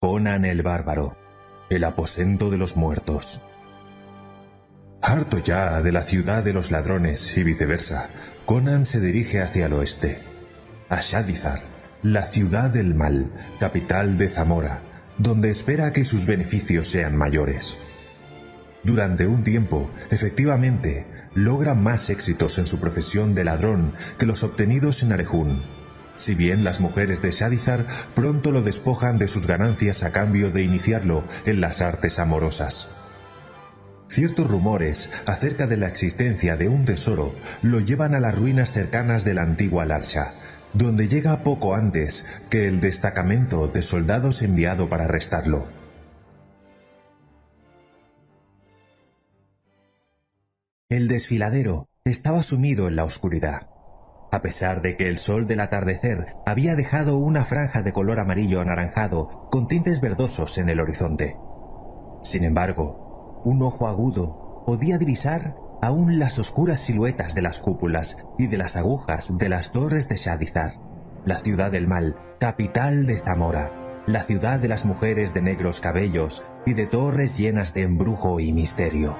Conan el Bárbaro, el aposento de los muertos. Harto ya de la ciudad de los ladrones y viceversa, Conan se dirige hacia el oeste, a Shadizar, la ciudad del mal, capital de Zamora, donde espera que sus beneficios sean mayores. Durante un tiempo, efectivamente, logra más éxitos en su profesión de ladrón que los obtenidos en Arejún, si bien las mujeres de Shadizar pronto lo despojan de sus ganancias a cambio de iniciarlo en las artes amorosas. Ciertos rumores acerca de la existencia de un tesoro lo llevan a las ruinas cercanas de la antigua Larsha, donde llega poco antes que el destacamento de soldados enviado para arrestarlo. El desfiladero estaba sumido en la oscuridad. A pesar de que el sol del atardecer había dejado una franja de color amarillo anaranjado con tintes verdosos en el horizonte. Sin embargo, un ojo agudo podía divisar aún las oscuras siluetas de las cúpulas y de las agujas de las torres de Shadizar, la ciudad del mal, capital de Zamora, la ciudad de las mujeres de negros cabellos y de torres llenas de embrujo y misterio.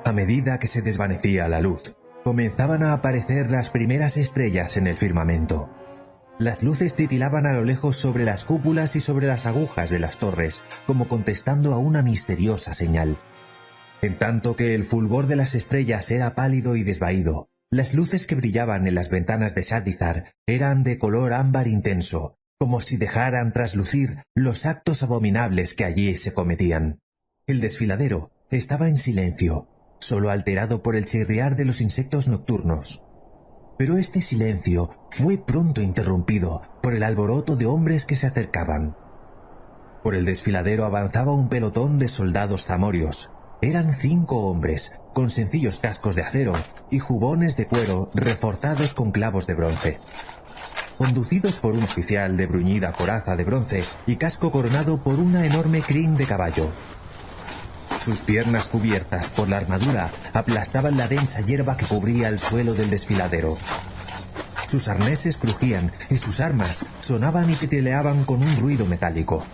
A medida que se desvanecía la luz, comenzaban a aparecer las primeras estrellas en el firmamento. Las luces titilaban a lo lejos sobre las cúpulas y sobre las agujas de las torres, como contestando a una misteriosa señal. En tanto que el fulgor de las estrellas era pálido y desvaído, las luces que brillaban en las ventanas de Shadizar eran de color ámbar intenso, como si dejaran traslucir los actos abominables que allí se cometían. El desfiladero estaba en silencio, solo alterado por el chirriar de los insectos nocturnos. Pero este silencio fue pronto interrumpido por el alboroto de hombres que se acercaban. Por el desfiladero avanzaba un pelotón de soldados zamorios. Eran 5 hombres, con sencillos cascos de acero y jubones de cuero reforzados con clavos de bronce. Conducidos por un oficial de bruñida coraza de bronce y casco coronado por una enorme crin de caballo. Sus piernas cubiertas por la armadura aplastaban la densa hierba que cubría el suelo del desfiladero. Sus arneses crujían y sus armas sonaban y titileaban con un ruido metálico.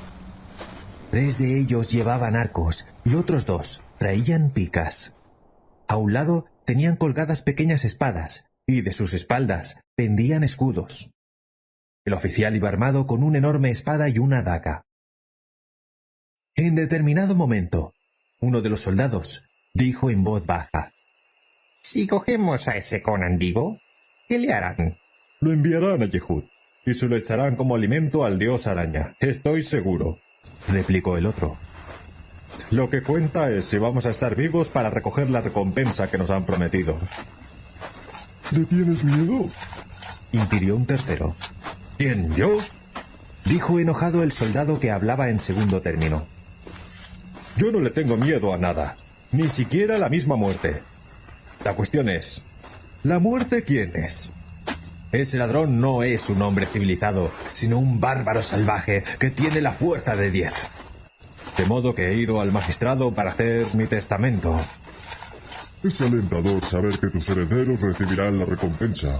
3 de ellos llevaban arcos y otros 2 traían picas. A un lado tenían colgadas pequeñas espadas y de sus espaldas pendían escudos. El oficial iba armado con una enorme espada y una daga. En determinado momento, uno de los soldados dijo en voz baja: «Si cogemos a ese Conan vivo, ¿qué le harán?» «Lo enviarán a Yehud y se lo echarán como alimento al dios araña, estoy seguro», replicó el otro. «Lo que cuenta es si vamos a estar vivos para recoger la recompensa que nos han prometido». ¿Le tienes miedo?, inquirió un tercero. «¿Quién, yo?», dijo enojado el soldado que hablaba en segundo término. «Yo no le tengo miedo a nada, ni siquiera a la misma muerte. La cuestión es, ¿la muerte quién es? Ese ladrón no es un hombre civilizado, sino un bárbaro salvaje que tiene la fuerza de 10. De modo que he ido al magistrado para hacer mi testamento». «Es alentador saber que tus herederos recibirán la recompensa»,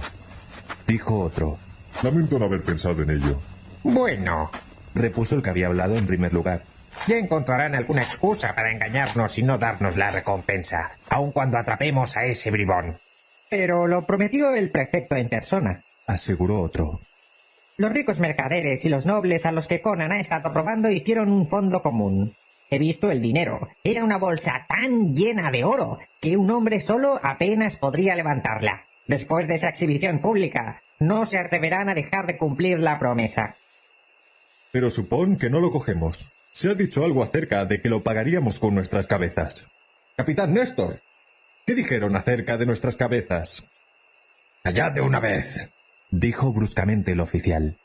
dijo otro. «Lamento no haber pensado en ello». «Bueno», repuso el que había hablado en primer lugar, «ya encontrarán alguna excusa para engañarnos y no darnos la recompensa, aun cuando atrapemos a ese bribón». «Pero lo prometió el prefecto en persona», aseguró otro. «Los ricos mercaderes y los nobles a los que Conan ha estado robando hicieron un fondo común. He visto el dinero. Era una bolsa tan llena de oro que un hombre solo apenas podría levantarla. Después de esa exhibición pública, no se atreverán a dejar de cumplir la promesa». «Pero supón que no lo cogemos. Se ha dicho algo acerca de que lo pagaríamos con nuestras cabezas. Capitán Néstor, ¿qué dijeron acerca de nuestras cabezas?» «Callad de una vez», dijo bruscamente el oficial.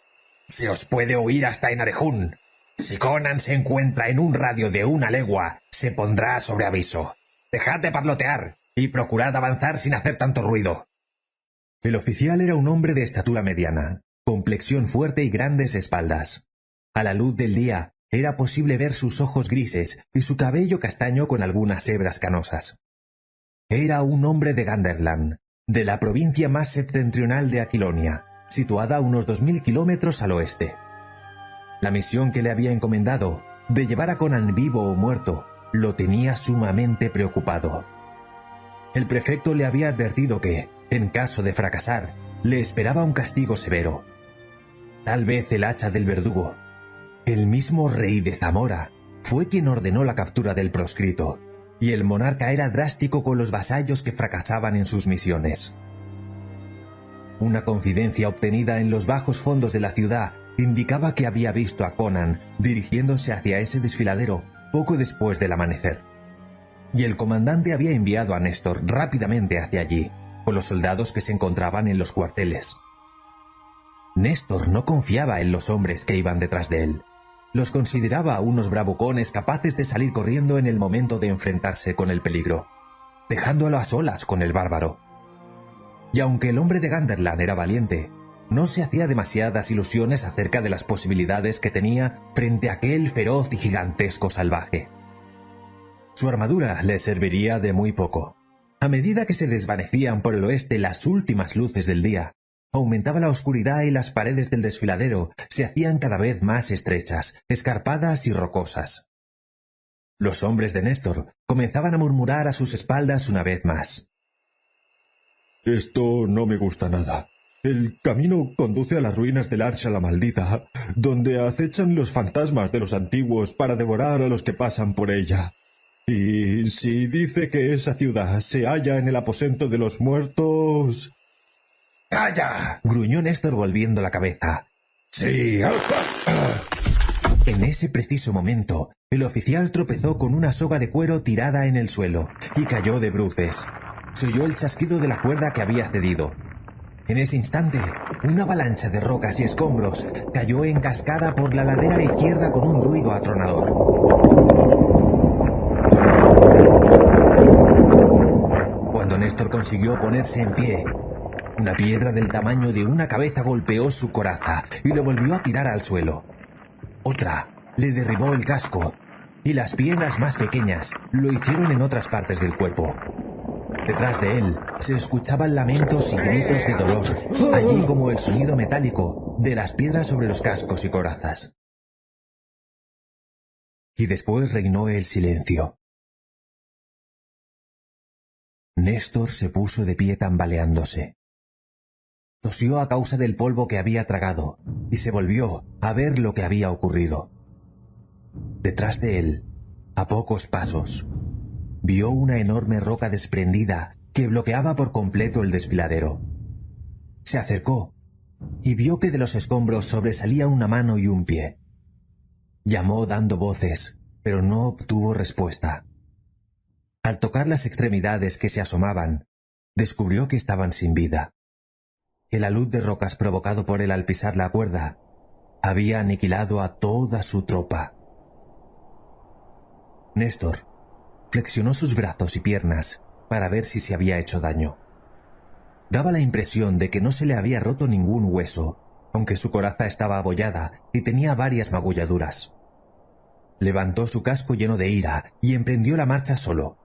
«Se os puede oír hasta en Arejún. Si Conan se encuentra en un radio de 1 legua, se pondrá sobre aviso. Dejad de parlotear y procurad avanzar sin hacer tanto ruido». El oficial era un hombre de estatura mediana, complexión fuerte y grandes espaldas. A la luz del día era posible ver sus ojos grises y su cabello castaño con algunas hebras canosas. Era un hombre de Ganderland, de la provincia más septentrional de Aquilonia, situada a unos 2000 kilómetros al oeste. La misión que le había encomendado, de llevar a Conan vivo o muerto, lo tenía sumamente preocupado. El prefecto le había advertido que, en caso de fracasar, le esperaba un castigo severo. Tal vez el hacha del verdugo. El mismo rey de Zamora fue quien ordenó la captura del proscrito, y el monarca era drástico con los vasallos que fracasaban en sus misiones. Una confidencia obtenida en los bajos fondos de la ciudad indicaba que había visto a Conan dirigiéndose hacia ese desfiladero poco después del amanecer. Y el comandante había enviado a Néstor rápidamente hacia allí, con los soldados que se encontraban en los cuarteles. Néstor no confiaba en los hombres que iban detrás de él. Los consideraba unos bravucones capaces de salir corriendo en el momento de enfrentarse con el peligro, dejándolo a solas con el bárbaro. Y aunque el hombre de Ganderland era valiente, no se hacía demasiadas ilusiones acerca de las posibilidades que tenía frente a aquel feroz y gigantesco salvaje. Su armadura le serviría de muy poco. A medida que se desvanecían por el oeste las últimas luces del día, aumentaba la oscuridad y las paredes del desfiladero se hacían cada vez más estrechas, escarpadas y rocosas. Los hombres de Néstor comenzaban a murmurar a sus espaldas una vez más. Esto no me gusta nada. El camino conduce a las ruinas del Arsha la Maldita, donde acechan los fantasmas de los antiguos para devorar a los que pasan por ella. Y si dice que esa ciudad se halla en el aposento de los muertos... ¡Calla! Gruñó Néstor volviendo la cabeza. Sí. En ese preciso momento, el oficial tropezó con una soga de cuero tirada en el suelo y cayó de bruces. Se oyó el chasquido de la cuerda que había cedido. En ese instante, una avalancha de rocas y escombros cayó en cascada por la ladera izquierda con un ruido atronador. Cuando Néstor consiguió ponerse en pie, una piedra del tamaño de una cabeza golpeó su coraza y lo volvió a tirar al suelo. Otra le derribó el casco, y las piedras más pequeñas lo hicieron en otras partes del cuerpo. Detrás de él se escuchaban lamentos y gritos de dolor, allí como el sonido metálico de las piedras sobre los cascos y corazas. Y después reinó el silencio. Néstor se puso de pie tambaleándose. Tosió a causa del polvo que había tragado y se volvió a ver lo que había ocurrido. Detrás de él, a pocos pasos, vio una enorme roca desprendida que bloqueaba por completo el desfiladero. Se acercó y vio que de los escombros sobresalía una mano y un pie. Llamó dando voces, pero no obtuvo respuesta. Al tocar las extremidades que se asomaban, descubrió que estaban sin vida. El alud de rocas provocado por él al pisar la cuerda había aniquilado a toda su tropa. Néstor flexionó sus brazos y piernas para ver si se había hecho daño. Daba la impresión de que no se le había roto ningún hueso, aunque su coraza estaba abollada y tenía varias magulladuras. Levantó su casco lleno de ira y emprendió la marcha solo.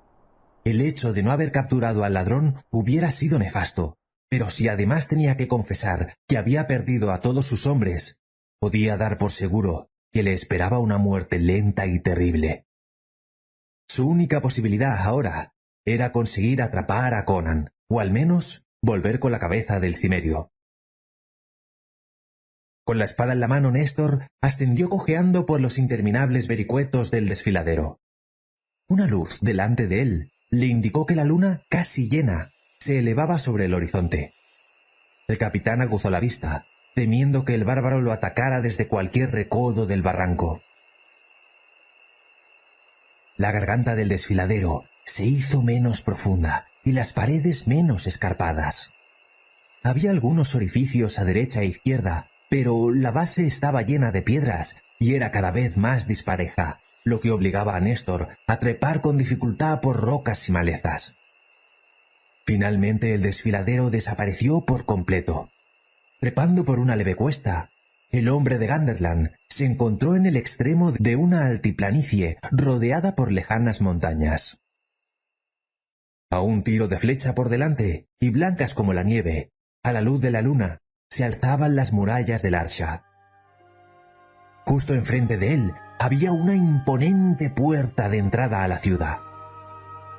El hecho de no haber capturado al ladrón hubiera sido nefasto, pero si además tenía que confesar que había perdido a todos sus hombres, podía dar por seguro que le esperaba una muerte lenta y terrible. Su única posibilidad ahora era conseguir atrapar a Conan, o al menos volver con la cabeza del cimerio. Con la espada en la mano, Néstor ascendió cojeando por los interminables vericuetos del desfiladero. Una luz delante de él le indicó que la luna, casi llena, se elevaba sobre el horizonte. El capitán aguzó la vista, temiendo que el bárbaro lo atacara desde cualquier recodo del barranco. La garganta del desfiladero se hizo menos profunda y las paredes menos escarpadas. Había algunos orificios a derecha e izquierda, pero la base estaba llena de piedras y era cada vez más dispareja, lo que obligaba a Néstor a trepar con dificultad por rocas y malezas. Finalmente el desfiladero desapareció por completo. Trepando por una leve cuesta, el hombre de Ganderland se encontró en el extremo de una altiplanicie rodeada por lejanas montañas. A un tiro de flecha por delante, y blancas como la nieve, a la luz de la luna, se alzaban las murallas del Arsha. Justo enfrente de él había una imponente puerta de entrada a la ciudad.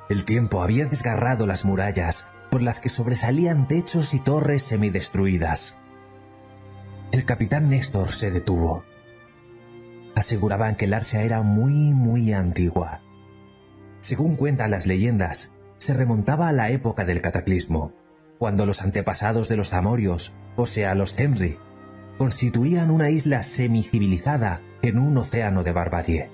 El tiempo había desgarrado las murallas, por las que sobresalían techos y torres semidestruidas. El capitán Néstor se detuvo. Aseguraban que Larsia era muy antigua. Según cuentan las leyendas, se remontaba a la época del cataclismo, cuando los antepasados de los zamorios, o sea los Cemri, constituían una isla semicivilizada en un océano de barbarie.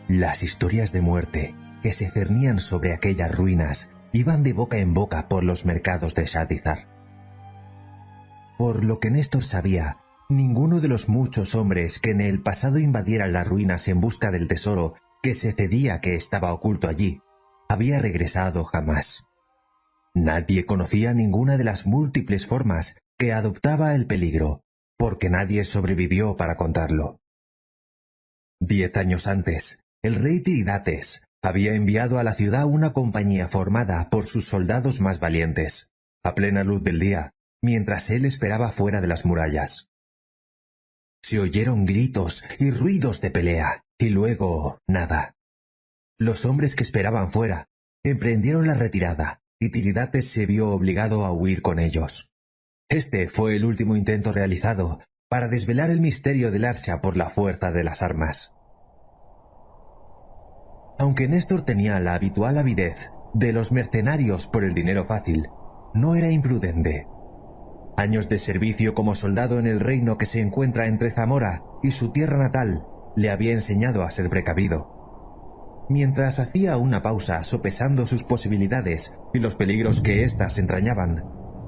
Las historias de muerte que se cernían sobre aquellas ruinas iban de boca en boca por los mercados de Shadizar. Por lo que Néstor sabía, ninguno de los muchos hombres que en el pasado invadieran las ruinas en busca del tesoro que se cedía que estaba oculto allí, había regresado jamás. Nadie conocía ninguna de las múltiples formas que adoptaba el peligro, porque nadie sobrevivió para contarlo. 10 años antes, el rey Tiridates había enviado a la ciudad una compañía formada por sus soldados más valientes, a plena luz del día, mientras él esperaba fuera de las murallas. Se oyeron gritos y ruidos de pelea, y luego nada. Los hombres que esperaban fuera emprendieron la retirada, y Tiridates se vio obligado a huir con ellos. Este fue el último intento realizado para desvelar el misterio de Larsia por la fuerza de las armas. Aunque Néstor tenía la habitual avidez de los mercenarios por el dinero fácil, no era imprudente. Años de servicio como soldado en el reino que se encuentra entre Zamora y su tierra natal le había enseñado a ser precavido. Mientras hacía una pausa sopesando sus posibilidades y los peligros que éstas entrañaban,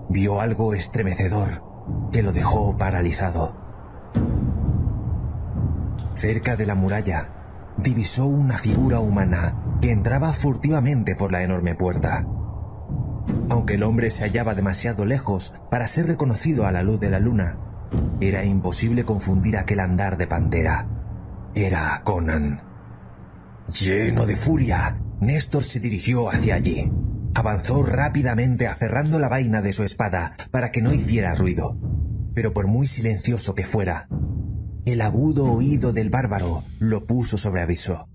vio algo estremecedor que lo dejó paralizado. Cerca de la muralla, divisó una figura humana que entraba furtivamente por la enorme puerta. Aunque el hombre se hallaba demasiado lejos para ser reconocido a la luz de la luna, era imposible confundir aquel andar de pantera. Era Conan. Lleno de furia, Néstor se dirigió hacia allí. Avanzó rápidamente aferrando la vaina de su espada para que no hiciera ruido. Pero por muy silencioso que fuera, el agudo oído del bárbaro lo puso sobre aviso.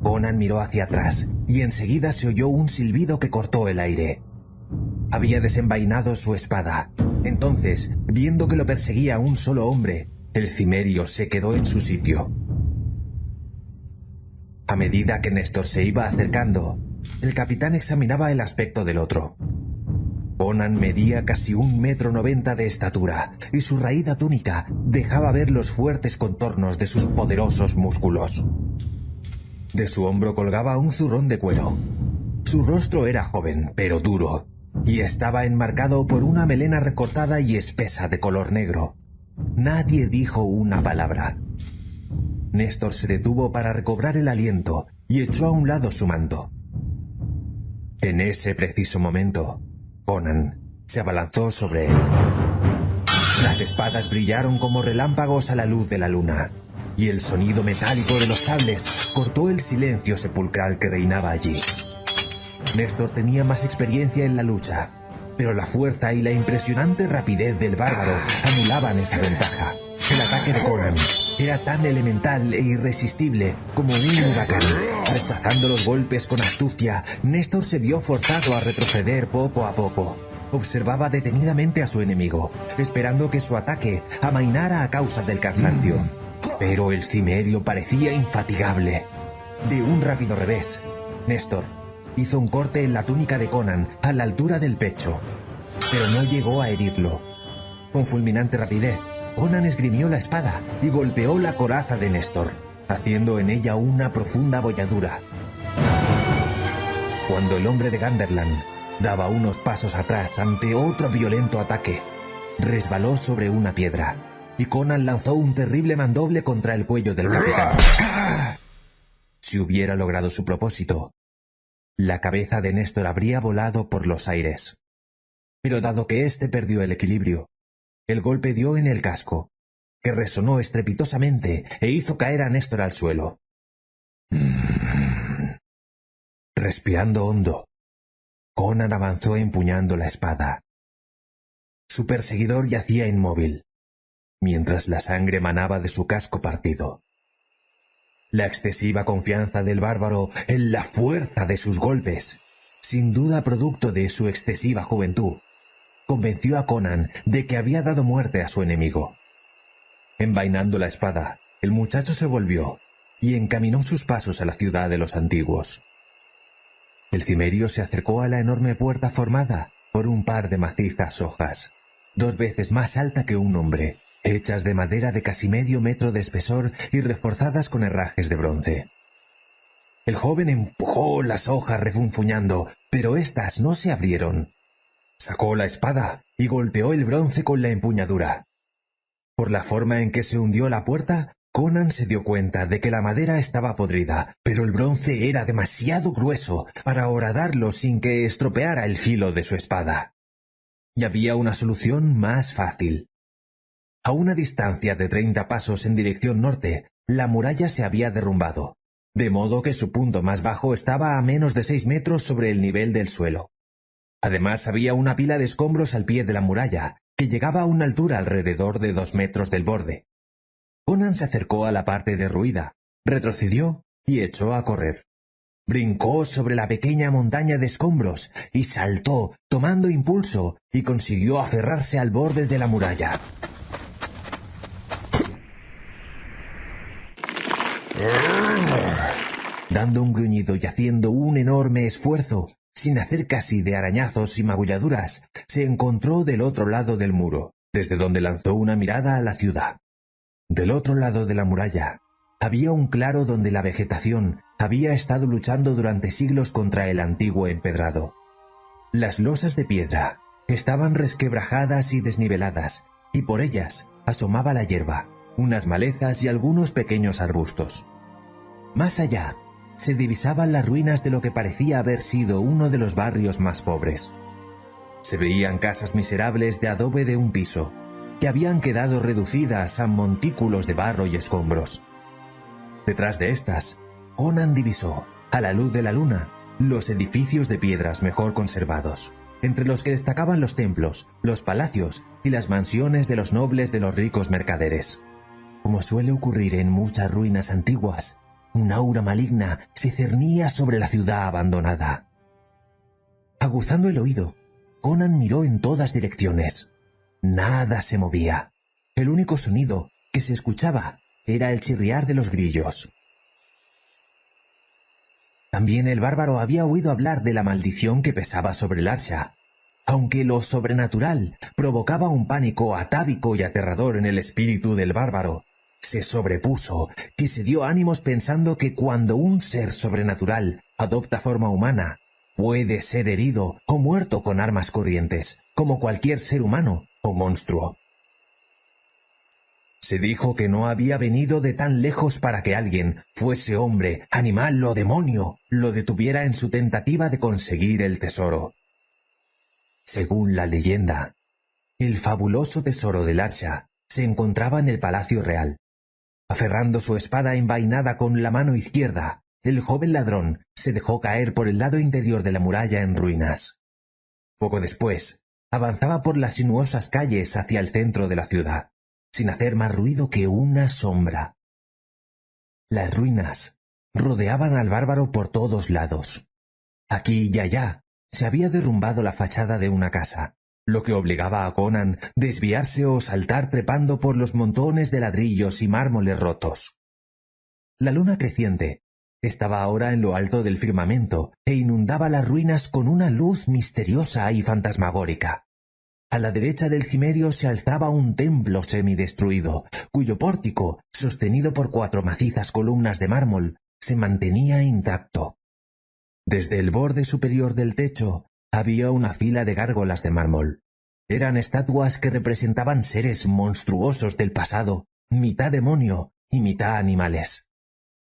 Conan miró hacia atrás y enseguida se oyó un silbido que cortó el aire. Había desenvainado su espada. Entonces, viendo que lo perseguía un solo hombre, el cimerio se quedó en su sitio. A medida que Néstor se iba acercando, el capitán examinaba el aspecto del otro. Conan medía casi 1,90 m de estatura, y su raída túnica dejaba ver los fuertes contornos de sus poderosos músculos. De su hombro colgaba un zurrón de cuero. Su rostro era joven, pero duro, y estaba enmarcado por una melena recortada y espesa de color negro. Nadie dijo una palabra. Néstor se detuvo para recobrar el aliento y echó a un lado su manto. En ese preciso momento, Conan se abalanzó sobre él. Las espadas brillaron como relámpagos a la luz de la luna, y el sonido metálico de los sables cortó el silencio sepulcral que reinaba allí. Néstor tenía más experiencia en la lucha, pero la fuerza y la impresionante rapidez del bárbaro anulaban esa ventaja. El ataque de Conan era tan elemental e irresistible como un huracán. Rechazando los golpes con astucia, Néstor se vio forzado a retroceder poco a poco. Observaba detenidamente a su enemigo, esperando que su ataque amainara a causa del cansancio. Pero el cimerio parecía infatigable. De un rápido revés, Néstor hizo un corte en la túnica de Conan a la altura del pecho, pero no llegó a herirlo. Con fulminante rapidez, Conan esgrimió la espada y golpeó la coraza de Néstor, haciendo en ella una profunda abolladura. Cuando el hombre de Ganderland daba unos pasos atrás ante otro violento ataque, resbaló sobre una piedra, y Conan lanzó un terrible mandoble contra el cuello del capitán. Si hubiera logrado su propósito, la cabeza de Néstor habría volado por los aires. Pero dado que éste perdió el equilibrio, el golpe dio en el casco, que resonó estrepitosamente e hizo caer a Néstor al suelo. Respirando hondo, Conan avanzó empuñando la espada. Su perseguidor yacía inmóvil, mientras la sangre manaba de su casco partido. La excesiva confianza del bárbaro en la fuerza de sus golpes, sin duda producto de su excesiva juventud, convenció a Conan de que había dado muerte a su enemigo. Envainando la espada, el muchacho se volvió y encaminó sus pasos a la ciudad de los antiguos. El cimerio se acercó a la enorme puerta formada por un par de macizas hojas, 2 veces más alta que un hombre, hechas de madera de casi medio metro de espesor y reforzadas con herrajes de bronce. El joven empujó las hojas refunfuñando, pero éstas no se abrieron. Sacó la espada y golpeó el bronce con la empuñadura. Por la forma en que se hundió la puerta, Conan se dio cuenta de que la madera estaba podrida, pero el bronce era demasiado grueso para horadarlo sin que estropeara el filo de su espada. Y había una solución más fácil. A una distancia de 30 pasos en dirección norte, la muralla se había derrumbado, de modo que su punto más bajo estaba a menos de 6 metros sobre el nivel del suelo. Además, había una pila de escombros al pie de la muralla, que llegaba a una altura alrededor de 2 metros del borde. Conan se acercó a la parte derruida, retrocedió y echó a correr. Brincó sobre la pequeña montaña de escombros y saltó, tomando impulso, y consiguió aferrarse al borde de la muralla. Dando un gruñido y haciendo un enorme esfuerzo, sin hacer casi de arañazos y magulladuras, se encontró del otro lado del muro, desde donde lanzó una mirada a la ciudad. Del otro lado de la muralla había un claro donde la vegetación había estado luchando durante siglos contra el antiguo empedrado. Las losas de piedra estaban resquebrajadas y desniveladas, y por ellas asomaba la hierba, unas malezas y algunos pequeños arbustos. Más allá se divisaban las ruinas de lo que parecía haber sido uno de los barrios más pobres. Se veían casas miserables de adobe de un piso, que habían quedado reducidas a montículos de barro y escombros. Detrás de estas, Conan divisó, a la luz de la luna, los edificios de piedras mejor conservados, entre los que destacaban los templos, los palacios y las mansiones de los nobles de los ricos mercaderes. Como suele ocurrir en muchas ruinas antiguas, un aura maligna se cernía sobre la ciudad abandonada. Aguzando el oído, Conan miró en todas direcciones. Nada se movía. El único sonido que se escuchaba era el chirriar de los grillos. También el bárbaro había oído hablar de la maldición que pesaba sobre el archa. Aunque lo sobrenatural provocaba un pánico atávico y aterrador en el espíritu del bárbaro, se sobrepuso, que se dio ánimos pensando que cuando un ser sobrenatural adopta forma humana, puede ser herido o muerto con armas corrientes, como cualquier ser humano o monstruo. Se dijo que no había venido de tan lejos para que alguien, fuese hombre, animal o demonio, lo detuviera en su tentativa de conseguir el tesoro. Según la leyenda, el fabuloso tesoro del archa se encontraba en el palacio real. Aferrando su espada envainada con la mano izquierda, el joven ladrón se dejó caer por el lado interior de la muralla en ruinas. Poco después, avanzaba por las sinuosas calles hacia el centro de la ciudad, sin hacer más ruido que una sombra. Las ruinas rodeaban al bárbaro por todos lados. Aquí y allá se había derrumbado la fachada de una casa, lo que obligaba a Conan desviarse o saltar trepando por los montones de ladrillos y mármoles rotos. La luna creciente estaba ahora en lo alto del firmamento e inundaba las ruinas con una luz misteriosa y fantasmagórica. A la derecha del cimerio se alzaba un templo semidestruido, cuyo pórtico, sostenido por 4 macizas columnas de mármol, se mantenía intacto. Desde el borde superior del techo había una fila de gárgolas de mármol. Eran estatuas que representaban seres monstruosos del pasado, mitad demonio y mitad animales.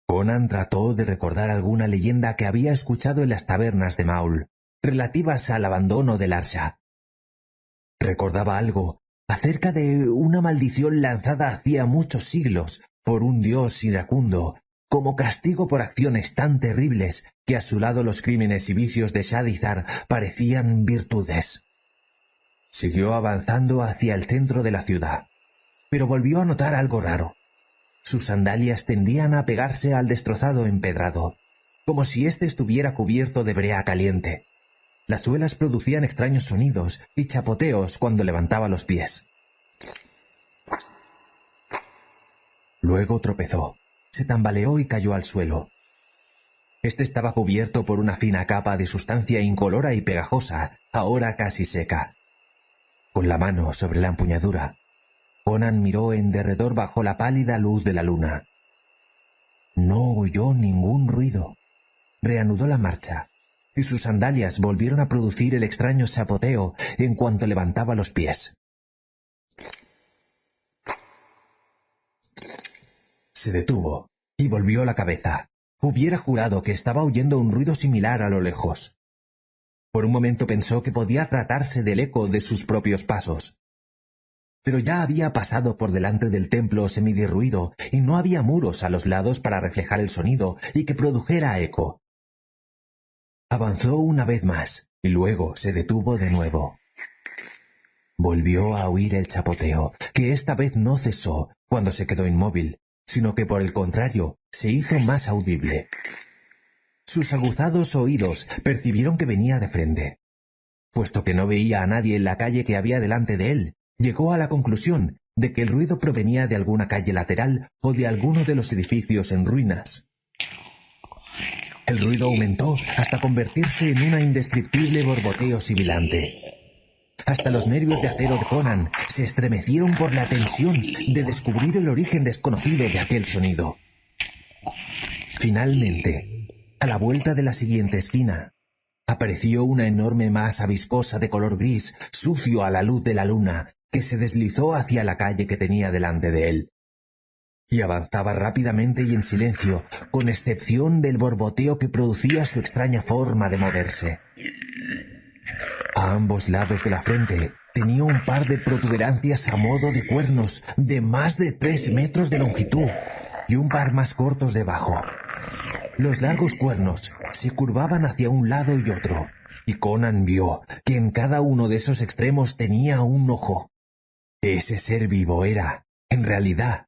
Conan trató de recordar alguna leyenda que había escuchado en las tabernas de Maul, relativas al abandono del archa. Recordaba algo acerca de una maldición lanzada hacía muchos siglos por un dios iracundo, como castigo por acciones tan terribles que a su lado los crímenes y vicios de Shadizar parecían virtudes. Siguió avanzando hacia el centro de la ciudad. pero volvió a notar algo raro. Sus sandalias tendían a pegarse al destrozado empedrado, como si éste estuviera cubierto de brea caliente. Las suelas producían extraños sonidos y chapoteos cuando levantaba los pies. Luego tropezó, se tambaleó y cayó al suelo. Este estaba cubierto por una fina capa de sustancia incolora y pegajosa, ahora casi seca. Con la mano sobre la empuñadura, Conan miró en derredor bajo la pálida luz de la luna. No oyó ningún ruido. Reanudó la marcha, y sus sandalias volvieron a producir el extraño sapoteo en cuanto levantaba los pies. Se detuvo y volvió la cabeza. Hubiera jurado que estaba oyendo un ruido similar a lo lejos. Por un momento pensó que podía tratarse del eco de sus propios pasos. Pero ya había pasado por delante del templo semiderruido y no había muros a los lados para reflejar el sonido y que produjera eco. Avanzó una vez más y luego se detuvo de nuevo. Volvió a oír el chapoteo, que esta vez no cesó cuando se quedó inmóvil, sino que por el contrario se hizo más audible. Sus aguzados oídos percibieron que venía de frente. Puesto que no veía a nadie en la calle que había delante de él, llegó a la conclusión de que el ruido provenía de alguna calle lateral o de alguno de los edificios en ruinas. El ruido aumentó hasta convertirse en un indescriptible borboteo sibilante. Hasta los nervios de acero de Conan se estremecieron por la tensión de descubrir el origen desconocido de aquel sonido. Finalmente, a la vuelta de la siguiente esquina, apareció una enorme masa viscosa de color gris, sucio a la luz de la luna, que se deslizó hacia la calle que tenía delante de él. Y avanzaba rápidamente y en silencio, con excepción del borboteo que producía su extraña forma de moverse. A ambos lados de la frente tenía un par de protuberancias a modo de cuernos de más de 3 metros de longitud y un par más cortos debajo. Los largos cuernos se curvaban hacia un lado y otro, y Conan vio que en cada uno de esos extremos tenía un ojo. Ese ser vivo era, en realidad,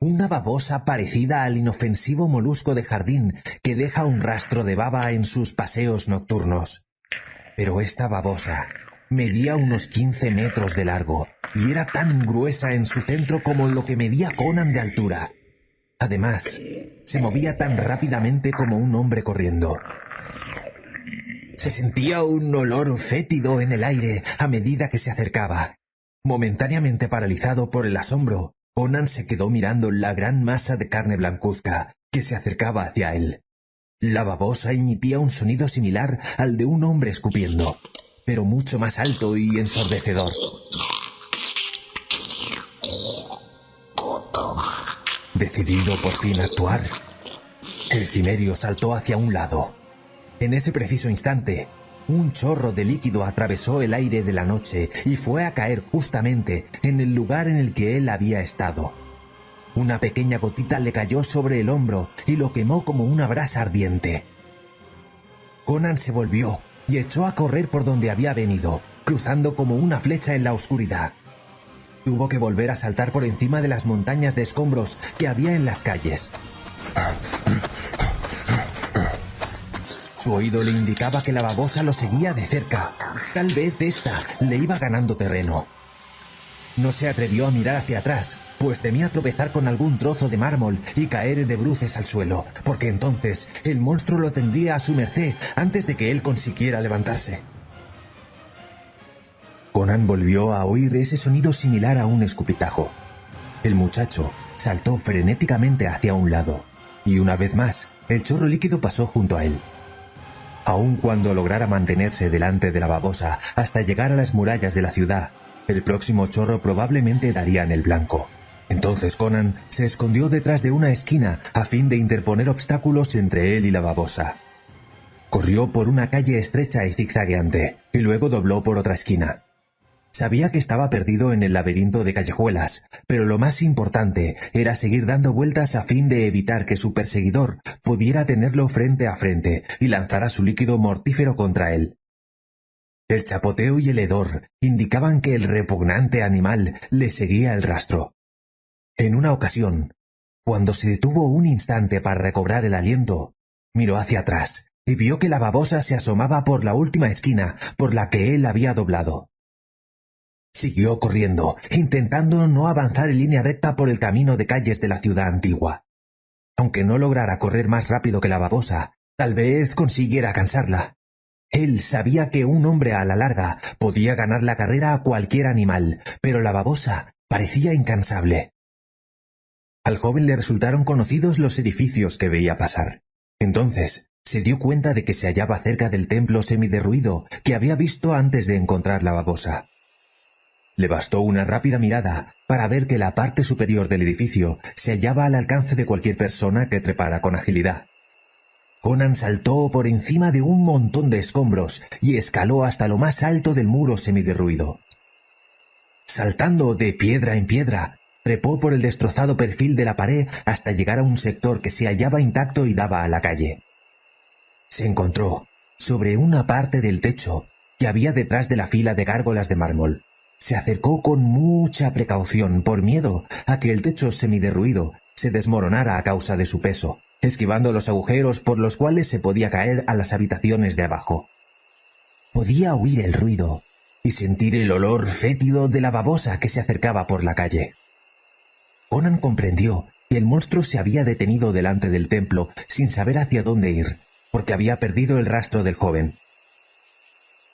una babosa parecida al inofensivo molusco de jardín que deja un rastro de baba en sus paseos nocturnos. Pero esta babosa medía unos 15 metros de largo y era tan gruesa en su centro como lo que medía Conan de altura. Además, se movía tan rápidamente como un hombre corriendo. Se sentía un olor fétido en el aire a medida que se acercaba. Momentáneamente paralizado por el asombro, Conan se quedó mirando la gran masa de carne blancuzca que se acercaba hacia él. La babosa emitía un sonido similar al de un hombre escupiendo, pero mucho más alto y ensordecedor. Decidido por fin a actuar, el cimerio saltó hacia un lado. En ese preciso instante, un chorro de líquido atravesó el aire de la noche y fue a caer justamente en el lugar en el que él había estado. Una pequeña gotita le cayó sobre el hombro y lo quemó como una brasa ardiente. Conan se volvió y echó a correr por donde había venido, cruzando como una flecha en la oscuridad. Tuvo que volver a saltar por encima de las montañas de escombros que había en las calles. Su oído le indicaba que la babosa lo seguía de cerca. Tal vez ésta le iba ganando terreno. No se atrevió a mirar hacia atrás, pues temía tropezar con algún trozo de mármol y caer de bruces al suelo, porque entonces el monstruo lo tendría a su merced antes de que él consiguiera levantarse. Conan volvió a oír ese sonido similar a un escupitajo. El muchacho saltó frenéticamente hacia un lado, y una vez más, el chorro líquido pasó junto a él. Aun cuando lograra mantenerse delante de la babosa hasta llegar a las murallas de la ciudad, el próximo chorro probablemente daría en el blanco. Entonces Conan se escondió detrás de una esquina a fin de interponer obstáculos entre él y la babosa. Corrió por una calle estrecha y zigzagueante, y luego dobló por otra esquina. Sabía que estaba perdido en el laberinto de callejuelas, pero lo más importante era seguir dando vueltas a fin de evitar que su perseguidor pudiera tenerlo frente a frente y lanzara su líquido mortífero contra él. El chapoteo y el hedor indicaban que el repugnante animal le seguía el rastro. En una ocasión, cuando se detuvo un instante para recobrar el aliento, miró hacia atrás y vio que la babosa se asomaba por la última esquina por la que él había doblado. Siguió corriendo, intentando no avanzar en línea recta por el camino de calles de la ciudad antigua. Aunque no lograra correr más rápido que la babosa, tal vez consiguiera cansarla. Él sabía que un hombre a la larga podía ganar la carrera a cualquier animal, pero la babosa parecía incansable. Al joven le resultaron conocidos los edificios que veía pasar. Entonces se dio cuenta de que se hallaba cerca del templo semiderruido que había visto antes de encontrar la babosa. Le bastó una rápida mirada para ver que la parte superior del edificio se hallaba al alcance de cualquier persona que trepara con agilidad. Conan saltó por encima de un montón de escombros y escaló hasta lo más alto del muro semiderruido. Saltando de piedra en piedra, trepó por el destrozado perfil de la pared hasta llegar a un sector que se hallaba intacto y daba a la calle. Se encontró sobre una parte del techo que había detrás de la fila de gárgolas de mármol. Se acercó con mucha precaución por miedo a que el techo semiderruido se desmoronara a causa de su peso, esquivando los agujeros por los cuales se podía caer a las habitaciones de abajo. Podía oír el ruido y sentir el olor fétido de la babosa que se acercaba por la calle. Conan comprendió que el monstruo se había detenido delante del templo sin saber hacia dónde ir, porque había perdido el rastro del joven.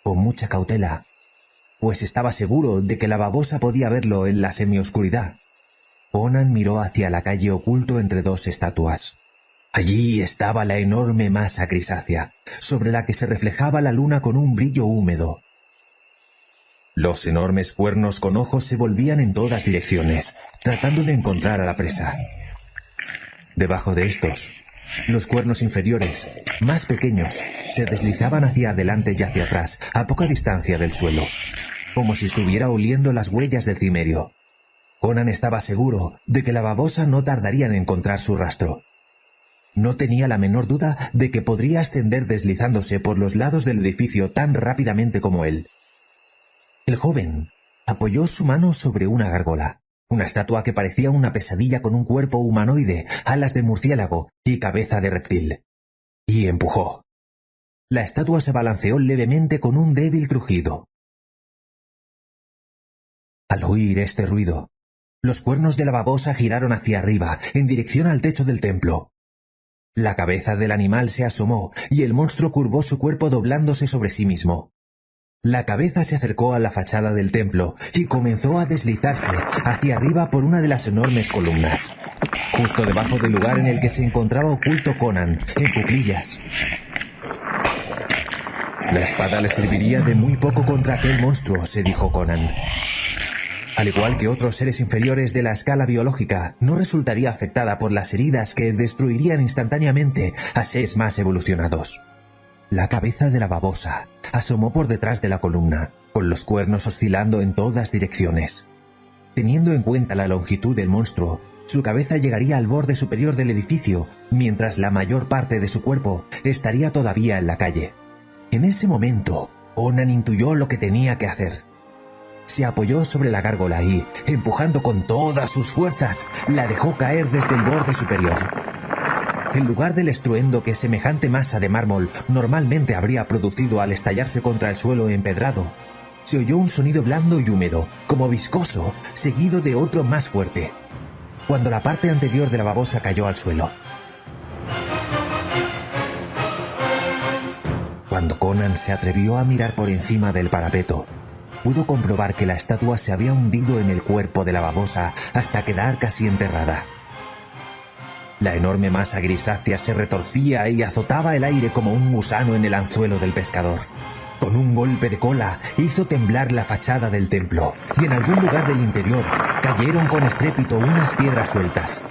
Con mucha cautela, pues estaba seguro de que la babosa podía verlo en la semioscuridad, Conan miró hacia la calle oculto entre dos estatuas. Allí estaba la enorme masa grisácea, sobre la que se reflejaba la luna con un brillo húmedo. Los enormes cuernos con ojos se volvían en todas direcciones, tratando de encontrar a la presa. Debajo de estos, los cuernos inferiores, más pequeños, se deslizaban hacia adelante y hacia atrás, a poca distancia del suelo, como si estuviera oliendo las huellas del cimerio. Conan estaba seguro de que la babosa no tardaría en encontrar su rastro. No tenía la menor duda de que podría ascender deslizándose por los lados del edificio tan rápidamente como él. El joven apoyó su mano sobre una gárgola, una estatua que parecía una pesadilla con un cuerpo humanoide, alas de murciélago y cabeza de reptil, y empujó. La estatua se balanceó levemente con un débil crujido. Al oír este ruido, los cuernos de la babosa giraron hacia arriba, en dirección al techo del templo. La cabeza del animal se asomó y el monstruo curvó su cuerpo doblándose sobre sí mismo. La cabeza se acercó a la fachada del templo y comenzó a deslizarse hacia arriba por una de las enormes columnas, justo debajo del lugar en el que se encontraba oculto Conan, en cuclillas. La espada le serviría de muy poco contra aquel monstruo, se dijo Conan. Al igual que otros seres inferiores de la escala biológica, no resultaría afectada por las heridas que destruirían instantáneamente a seres más evolucionados. La cabeza de la babosa asomó por detrás de la columna, con los cuernos oscilando en todas direcciones. Teniendo en cuenta la longitud del monstruo, su cabeza llegaría al borde superior del edificio, mientras la mayor parte de su cuerpo estaría todavía en la calle. En ese momento, Conan intuyó lo que tenía que hacer. Se apoyó sobre la gárgola y, empujando con todas sus fuerzas, la dejó caer desde el borde superior. En lugar del estruendo que semejante masa de mármol normalmente habría producido al estallarse contra el suelo empedrado, se oyó un sonido blando y húmedo, como viscoso, seguido de otro más fuerte, cuando la parte anterior de la babosa cayó al suelo. Cuando Conan se atrevió a mirar por encima del parapeto, pudo comprobar que la estatua se había hundido en el cuerpo de la babosa hasta quedar casi enterrada. La enorme masa grisácea se retorcía y azotaba el aire como un gusano en el anzuelo del pescador. Con un golpe de cola hizo temblar la fachada del templo, y en algún lugar del interior cayeron con estrépito unas piedras sueltas.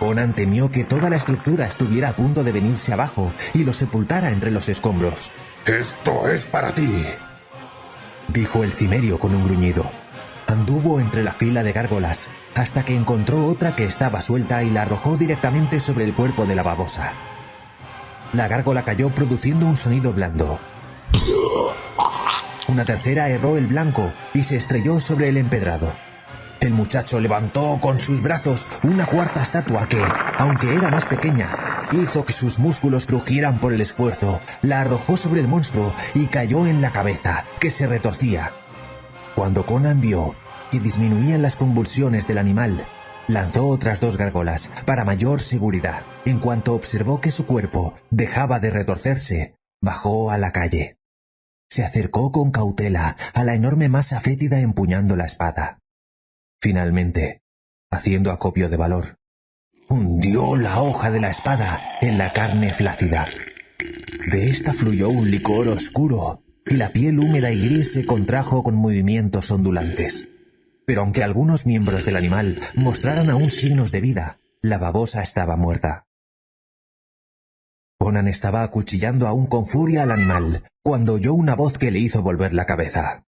Conan temió que toda la estructura estuviera a punto de venirse abajo y lo sepultara entre los escombros. ¡Esto es para ti!, dijo el cimerio con un gruñido. Anduvo entre la fila de gárgolas hasta que encontró otra que estaba suelta y la arrojó directamente sobre el cuerpo de la babosa. La gárgola cayó produciendo un sonido blando. Una tercera erró el blanco y se estrelló sobre el empedrado. El muchacho levantó con sus brazos una cuarta estatua que, aunque era más pequeña, hizo que sus músculos crujieran por el esfuerzo, la arrojó sobre el monstruo y cayó en la cabeza, que se retorcía. Cuando Conan vio que disminuían las convulsiones del animal, lanzó otras 2 gárgolas para mayor seguridad. En cuanto observó que su cuerpo dejaba de retorcerse, bajó a la calle. Se acercó con cautela a la enorme masa fétida empuñando la espada. Finalmente, haciendo acopio de valor, hundió la hoja de la espada en la carne flácida. De esta fluyó un licor oscuro y la piel húmeda y gris se contrajo con movimientos ondulantes. Pero aunque algunos miembros del animal mostraran aún signos de vida, la babosa estaba muerta. Conan estaba acuchillando aún con furia al animal cuando oyó una voz que le hizo volver la cabeza.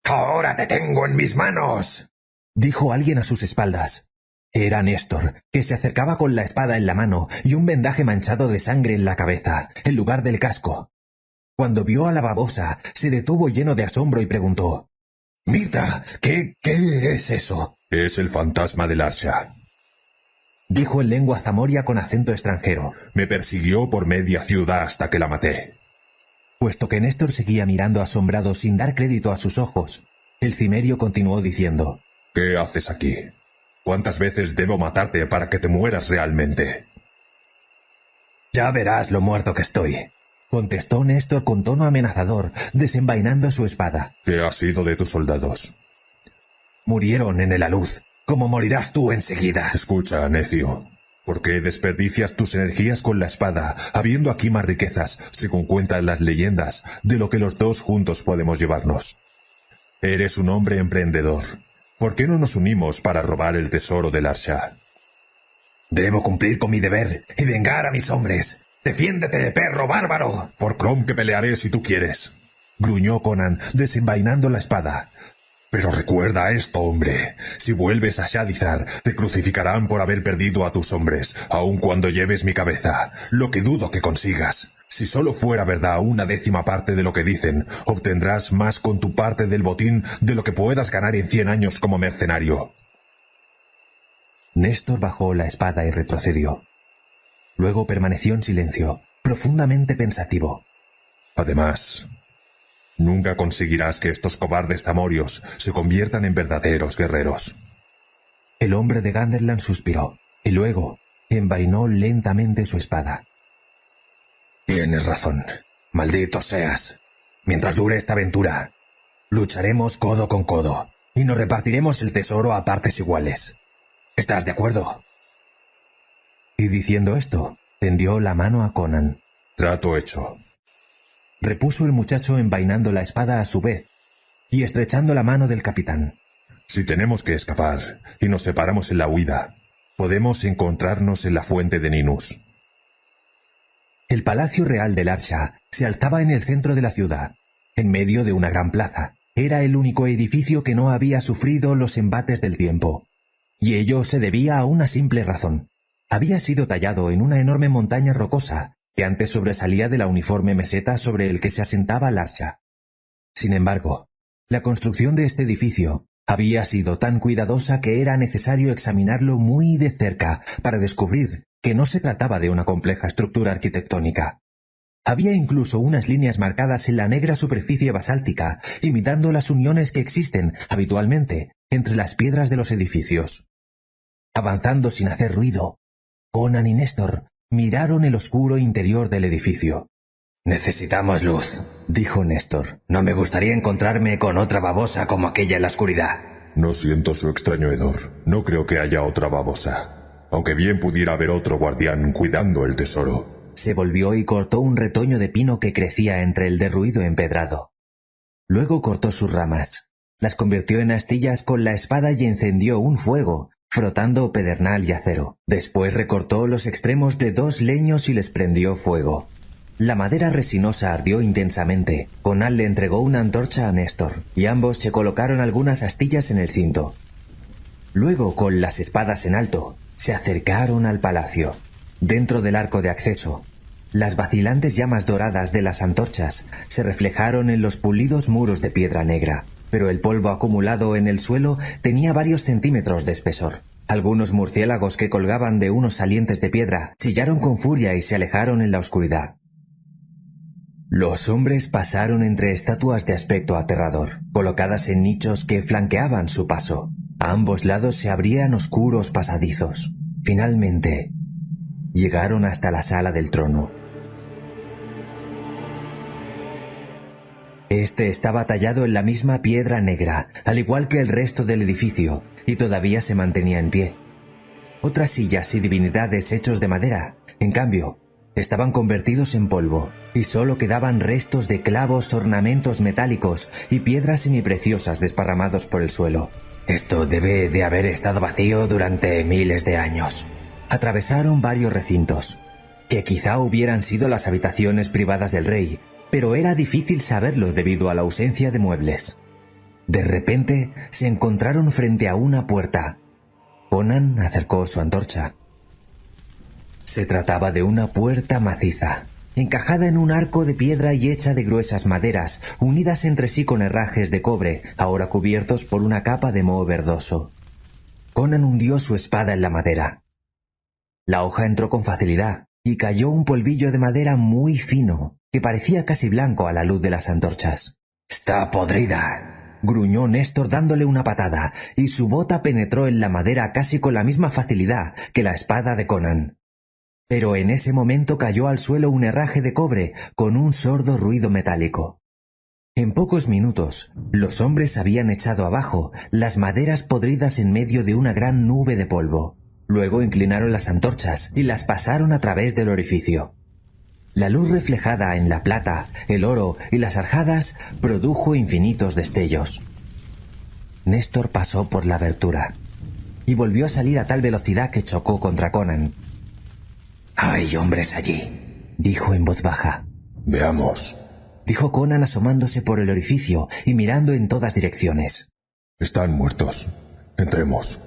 ¡Ahora te tengo en mis manos!, dijo alguien a sus espaldas. Era Néstor, que se acercaba con la espada en la mano y un vendaje manchado de sangre en la cabeza, en lugar del casco. Cuando vio a la babosa, se detuvo lleno de asombro y preguntó: «Mitra, ¿qué es eso?» Es el fantasma del Archa. Dijo en lengua zamoria con acento extranjero. Me persiguió por media ciudad hasta que la maté. Puesto que Néstor seguía mirando asombrado sin dar crédito a sus ojos, el cimerio continuó diciendo: ¿Qué haces aquí? ¿Cuántas veces debo matarte para que te mueras realmente? Ya verás lo muerto que estoy, contestó Néstor con tono amenazador, desenvainando su espada. ¿Qué ha sido de tus soldados? Murieron en el alud, como morirás tú enseguida. Escucha, necio. ¿Por qué desperdicias tus energías con la espada, habiendo aquí más riquezas, según cuentan las leyendas, de lo que los dos juntos podemos llevarnos? Eres un hombre emprendedor. ¿Por qué no nos unimos para robar el tesoro del Archa? Debo cumplir con mi deber y vengar a mis hombres. ¡Defiéndete, perro bárbaro! Por Crom que pelearé si tú quieres, gruñó Conan, desenvainando la espada. Pero recuerda esto, hombre. Si vuelves a Shadizar, te crucificarán por haber perdido a tus hombres, aun cuando lleves mi cabeza, lo que dudo que consigas. Si solo fuera verdad 1/10 parte de lo que dicen, obtendrás más con tu parte del botín de lo que puedas ganar en 100 años como mercenario. Néstor bajó la espada y retrocedió. Luego permaneció en silencio, profundamente pensativo. Además, nunca conseguirás que estos cobardes zamorios se conviertan en verdaderos guerreros. El hombre de Ganderland suspiró, y luego envainó lentamente su espada. Tienes razón. Maldito seas. Mientras dure esta aventura, lucharemos codo con codo, y nos repartiremos el tesoro a partes iguales. ¿Estás de acuerdo? Y diciendo esto, tendió la mano a Conan. Trato hecho, repuso el muchacho envainando la espada a su vez y estrechando la mano del capitán. Si tenemos que escapar y nos separamos en la huida, podemos encontrarnos en la fuente de Ninus. El palacio real del Archa se alzaba en el centro de la ciudad, en medio de una gran plaza. Era el único edificio que no había sufrido los embates del tiempo. Y ello se debía a una simple razón. Había sido tallado en una enorme montaña rocosa que antes sobresalía de la uniforme meseta sobre el que se asentaba el Archa. Sin embargo, la construcción de este edificio había sido tan cuidadosa que era necesario examinarlo muy de cerca para descubrir que no se trataba de una compleja estructura arquitectónica. Había incluso unas líneas marcadas en la negra superficie basáltica, imitando las uniones que existen habitualmente entre las piedras de los edificios. Avanzando sin hacer ruido, Conan y Néstor miraron el oscuro interior del edificio. «Necesitamos luz», dijo Néstor. «No me gustaría encontrarme con otra babosa como aquella en la oscuridad». No siento su extraño hedor. No creo que haya otra babosa. Aunque bien pudiera haber otro guardián cuidando el tesoro. Se volvió y cortó un retoño de pino que crecía entre el derruido empedrado. Luego cortó sus ramas, las convirtió en astillas con la espada y encendió un fuego, frotando pedernal y acero. Después recortó los extremos de 2 leños y les prendió fuego. La madera resinosa ardió intensamente. Conan le entregó una antorcha a Néstor, y ambos se colocaron algunas astillas en el cinto. Luego, con las espadas en alto, se acercaron al palacio. Dentro del arco de acceso, las vacilantes llamas doradas de las antorchas se reflejaron en los pulidos muros de piedra negra, pero el polvo acumulado en el suelo tenía varios centímetros de espesor. Algunos murciélagos que colgaban de unos salientes de piedra chillaron con furia y se alejaron en la oscuridad. Los hombres pasaron entre estatuas de aspecto aterrador, colocadas en nichos que flanqueaban su paso. A ambos lados se abrían oscuros pasadizos. Finalmente, llegaron hasta la sala del trono. Este estaba tallado en la misma piedra negra, al igual que el resto del edificio, y todavía se mantenía en pie. Otras sillas y divinidades hechos de madera, en cambio, estaban convertidos en polvo, y solo quedaban restos de clavos, ornamentos metálicos y piedras semipreciosas desparramados por el suelo. Esto debe de haber estado vacío durante miles de años. Atravesaron varios recintos, que quizá hubieran sido las habitaciones privadas del rey, pero era difícil saberlo debido a la ausencia de muebles. De repente se encontraron frente a una puerta. Conan acercó su antorcha. Se trataba de una puerta maciza, encajada en un arco de piedra y hecha de gruesas maderas, unidas entre sí con herrajes de cobre, ahora cubiertos por una capa de moho verdoso. Conan hundió su espada en la madera. La hoja entró con facilidad, y cayó un polvillo de madera muy fino, que parecía casi blanco a la luz de las antorchas. «¡Está podrida!», gruñó Néstor dándole una patada, y su bota penetró en la madera casi con la misma facilidad que la espada de Conan. Pero en ese momento cayó al suelo un herraje de cobre con un sordo ruido metálico. En pocos minutos, los hombres habían echado abajo las maderas podridas en medio de una gran nube de polvo. Luego inclinaron las antorchas y las pasaron a través del orificio. La luz reflejada en la plata, el oro y las arjadas produjo infinitos destellos. Néstor pasó por la abertura y volvió a salir a tal velocidad que chocó contra Conan. «Hay hombres allí», dijo en voz baja. Veamos. Dijo Conan asomándose por el orificio y mirando en todas direcciones. Están muertos. Entremos.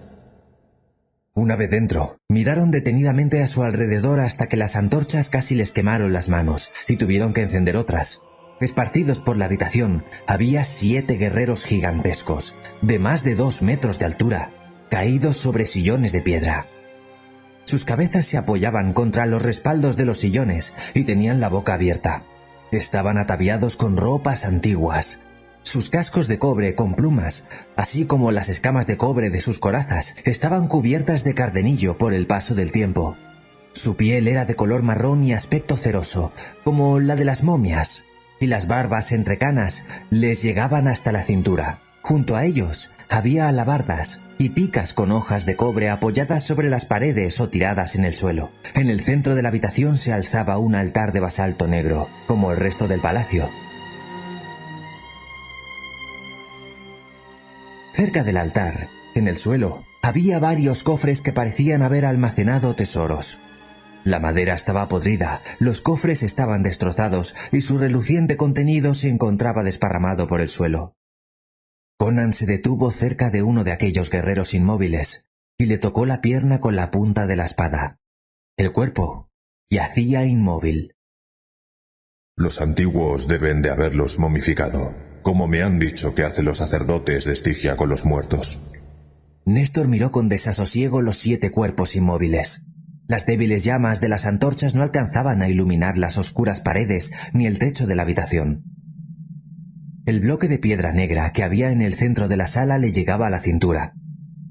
Una vez dentro, miraron detenidamente a su alrededor hasta que las antorchas casi les quemaron las manos y tuvieron que encender otras. Esparcidos por la habitación había 7 guerreros gigantescos, de más de 2 metros de altura, caídos sobre sillones de piedra. Sus cabezas se apoyaban contra los respaldos de los sillones y tenían la boca abierta. Estaban ataviados con ropas antiguas. Sus cascos de cobre con plumas, así como las escamas de cobre de sus corazas, estaban cubiertas de cardenillo por el paso del tiempo. Su piel era de color marrón y aspecto ceroso, como la de las momias, y las barbas entre canas les llegaban hasta la cintura. Junto a ellos había alabardas y picas con hojas de cobre apoyadas sobre las paredes o tiradas en el suelo. En el centro de la habitación se alzaba un altar de basalto negro, como el resto del palacio. Cerca del altar, en el suelo, había varios cofres que parecían haber almacenado tesoros. La madera estaba podrida, los cofres estaban destrozados y su reluciente contenido se encontraba desparramado por el suelo. Conan se detuvo cerca de uno de aquellos guerreros inmóviles y le tocó la pierna con la punta de la espada. El cuerpo yacía inmóvil. Los antiguos deben de haberlos momificado, como me han dicho que hacen los sacerdotes de Estigia con los muertos. Néstor miró con desasosiego los 7 cuerpos inmóviles. Las débiles llamas de las antorchas no alcanzaban a iluminar las oscuras paredes ni el techo de la habitación. El bloque de piedra negra que había en el centro de la sala le llegaba a la cintura.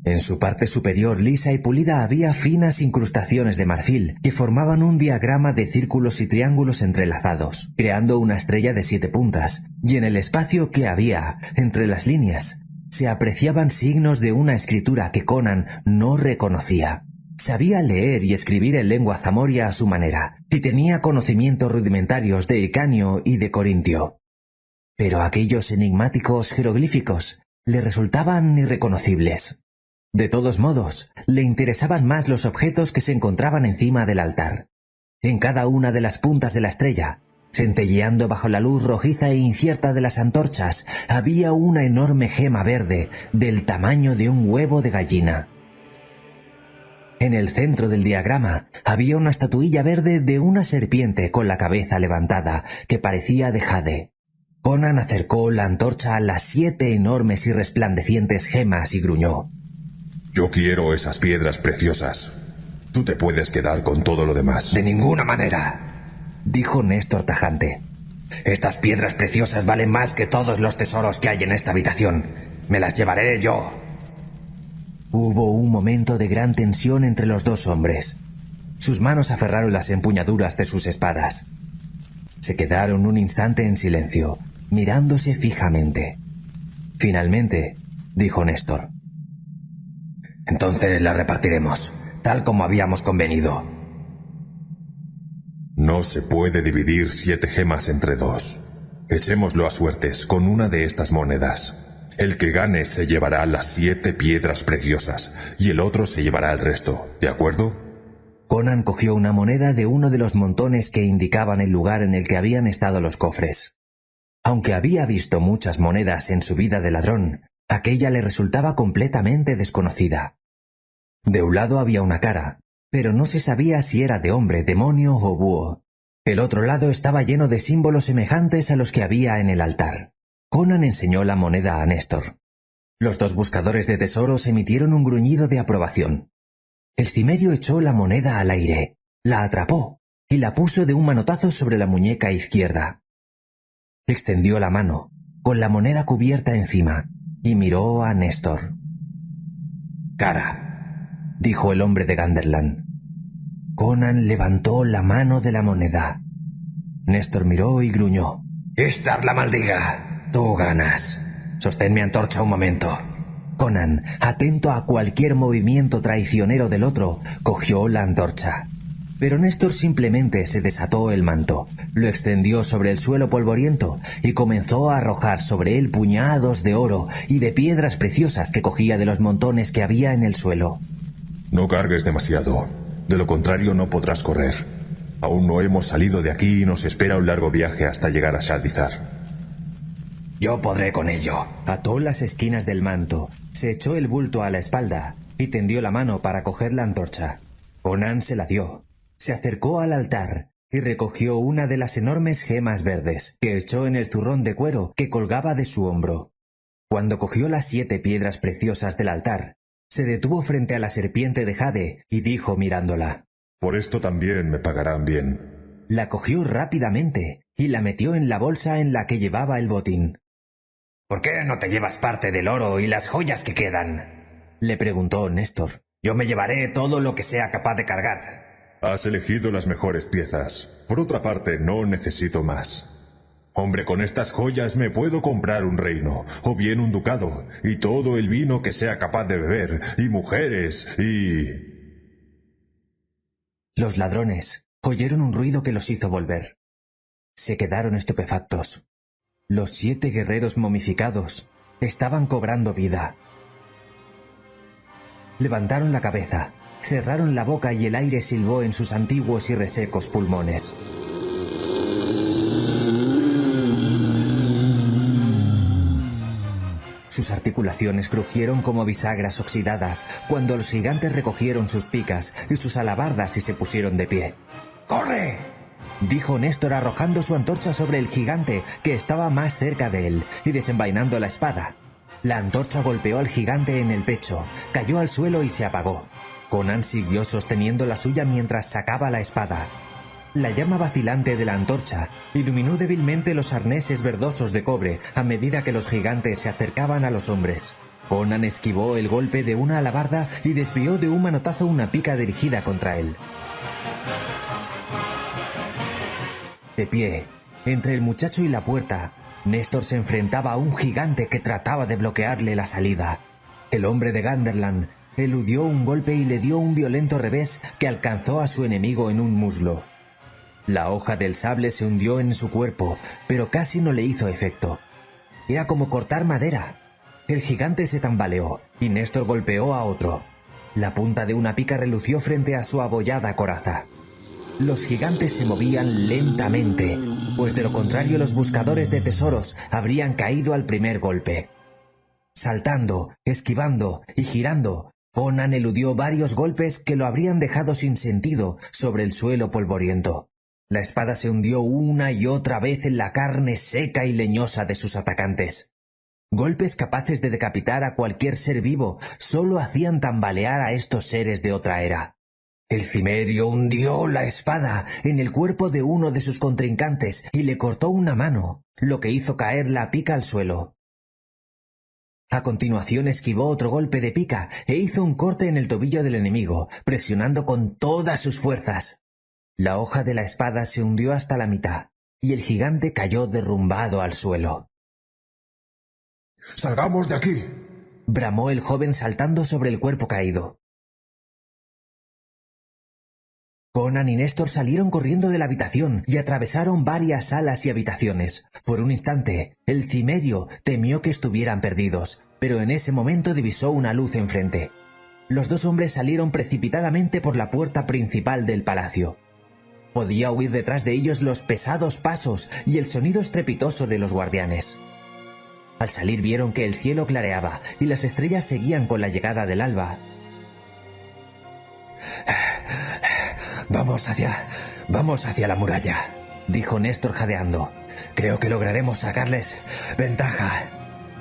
En su parte superior lisa y pulida había finas incrustaciones de marfil que formaban un diagrama de círculos y triángulos entrelazados, creando una estrella de 7 puntas, y en el espacio que había entre las líneas se apreciaban signos de una escritura que Conan no reconocía. Sabía leer y escribir en lengua zamoria a su manera, y tenía conocimientos rudimentarios de hircáneo y de corintio. Pero aquellos enigmáticos jeroglíficos le resultaban irreconocibles. De todos modos, le interesaban más los objetos que se encontraban encima del altar. En cada una de las puntas de la estrella, centelleando bajo la luz rojiza e incierta de las antorchas, había una enorme gema verde del tamaño de un huevo de gallina. En el centro del diagrama había una estatuilla verde de una serpiente con la cabeza levantada que parecía de jade. Conan acercó la antorcha a las 7 enormes y resplandecientes gemas y gruñó. Yo quiero esas piedras preciosas. Tú te puedes quedar con todo lo demás. De ninguna manera, dijo Néstor tajante. Estas piedras preciosas valen más que todos los tesoros que hay en esta habitación. Me las llevaré yo. Hubo un momento de gran tensión entre los dos hombres. Sus manos aferraron las empuñaduras de sus espadas. Se quedaron un instante en silencio, mirándose fijamente. Finalmente, dijo Néstor. Entonces las repartiremos, tal como habíamos convenido. No se puede dividir 7 gemas entre 2. Echémoslo a suertes con una de estas monedas. El que gane se llevará las 7 piedras preciosas y el otro se llevará el resto, ¿de acuerdo? Conan cogió una moneda de uno de los montones que indicaban el lugar en el que habían estado los cofres. Aunque había visto muchas monedas en su vida de ladrón, aquella le resultaba completamente desconocida. De un lado había una cara, pero no se sabía si era de hombre, demonio o búho. El otro lado estaba lleno de símbolos semejantes a los que había en el altar. Conan enseñó la moneda a Néstor. Los dos buscadores de tesoros emitieron un gruñido de aprobación. El cimerio echó la moneda al aire, la atrapó y la puso de un manotazo sobre la muñeca izquierda. Extendió la mano, con la moneda cubierta encima, y miró a Néstor. «Cara», dijo el hombre de Ganderland. Conan levantó la mano de la moneda. Néstor miró y gruñó. «Istar la maldiga, tú ganas. Sostén mi antorcha un momento». Conan, atento a cualquier movimiento traicionero del otro, cogió la antorcha. Pero Néstor simplemente se desató el manto, lo extendió sobre el suelo polvoriento y comenzó a arrojar sobre él puñados de oro y de piedras preciosas que cogía de los montones que había en el suelo. No cargues demasiado, de lo contrario no podrás correr. Aún no hemos salido de aquí y nos espera un largo viaje hasta llegar a Shadizar. Yo podré con ello. Ató las esquinas del manto, se echó el bulto a la espalda y tendió la mano para coger la antorcha. Conan se la dio. Se acercó al altar y recogió una de las enormes gemas verdes que echó en el zurrón de cuero que colgaba de su hombro. Cuando cogió las 7 piedras preciosas del altar, se detuvo frente a la serpiente de jade y dijo mirándola. Por esto también me pagarán bien. La cogió rápidamente y la metió en la bolsa en la que llevaba el botín. «¿Por qué no te llevas parte del oro y las joyas que quedan?», le preguntó Néstor. «Yo me llevaré todo lo que sea capaz de cargar». Has elegido las mejores piezas. Por otra parte, no necesito más. Hombre, con estas joyas me puedo comprar un reino, o bien un ducado, y todo el vino que sea capaz de beber, y mujeres, y... Los ladrones oyeron un ruido que los hizo volver. Se quedaron estupefactos. Los 7 guerreros momificados estaban cobrando vida. Levantaron la cabeza, cerraron la boca y el aire silbó en sus antiguos y resecos pulmones. Sus articulaciones crujieron como bisagras oxidadas cuando los gigantes recogieron sus picas y sus alabardas y se pusieron de pie. «¡Corre!», dijo Néstor arrojando su antorcha sobre el gigante que estaba más cerca de él y desenvainando la espada. La antorcha golpeó al gigante en el pecho, cayó al suelo y se apagó. Conan siguió sosteniendo la suya mientras sacaba la espada. La llama vacilante de la antorcha iluminó débilmente los arneses verdosos de cobre a medida que los gigantes se acercaban a los hombres. Conan esquivó el golpe de una alabarda y desvió de un manotazo una pica dirigida contra él. De pie, entre el muchacho y la puerta, Néstor se enfrentaba a un gigante que trataba de bloquearle la salida. El hombre de Ganderland eludió un golpe y le dio un violento revés que alcanzó a su enemigo en un muslo. La hoja del sable se hundió en su cuerpo, pero casi no le hizo efecto. Era como cortar madera. El gigante se tambaleó y Néstor golpeó a otro. La punta de una pica relució frente a su abollada coraza. Los gigantes se movían lentamente, pues de lo contrario los buscadores de tesoros habrían caído al primer golpe. Saltando, esquivando y girando, Conan eludió varios golpes que lo habrían dejado sin sentido sobre el suelo polvoriento. La espada se hundió una y otra vez en la carne seca y leñosa de sus atacantes. Golpes capaces de decapitar a cualquier ser vivo solo hacían tambalear a estos seres de otra era. El cimerio hundió la espada en el cuerpo de uno de sus contrincantes y le cortó una mano, lo que hizo caer la pica al suelo. A continuación esquivó otro golpe de pica e hizo un corte en el tobillo del enemigo, presionando con todas sus fuerzas. La hoja de la espada se hundió hasta la mitad, y el gigante cayó derrumbado al suelo. ¡Salgamos de aquí! Bramó el joven saltando sobre el cuerpo caído. Conan y Néstor salieron corriendo de la habitación y atravesaron varias salas y habitaciones. Por un instante, el cimerio temió que estuvieran perdidos, pero en ese momento divisó una luz enfrente. Los dos hombres salieron precipitadamente por la puerta principal del palacio. Podía oír detrás de ellos los pesados pasos y el sonido estrepitoso de los guardianes. Al salir vieron que el cielo clareaba y las estrellas seguían con la llegada del alba. Vamos hacia la muralla, dijo Néstor jadeando. Creo que lograremos sacarles ventaja.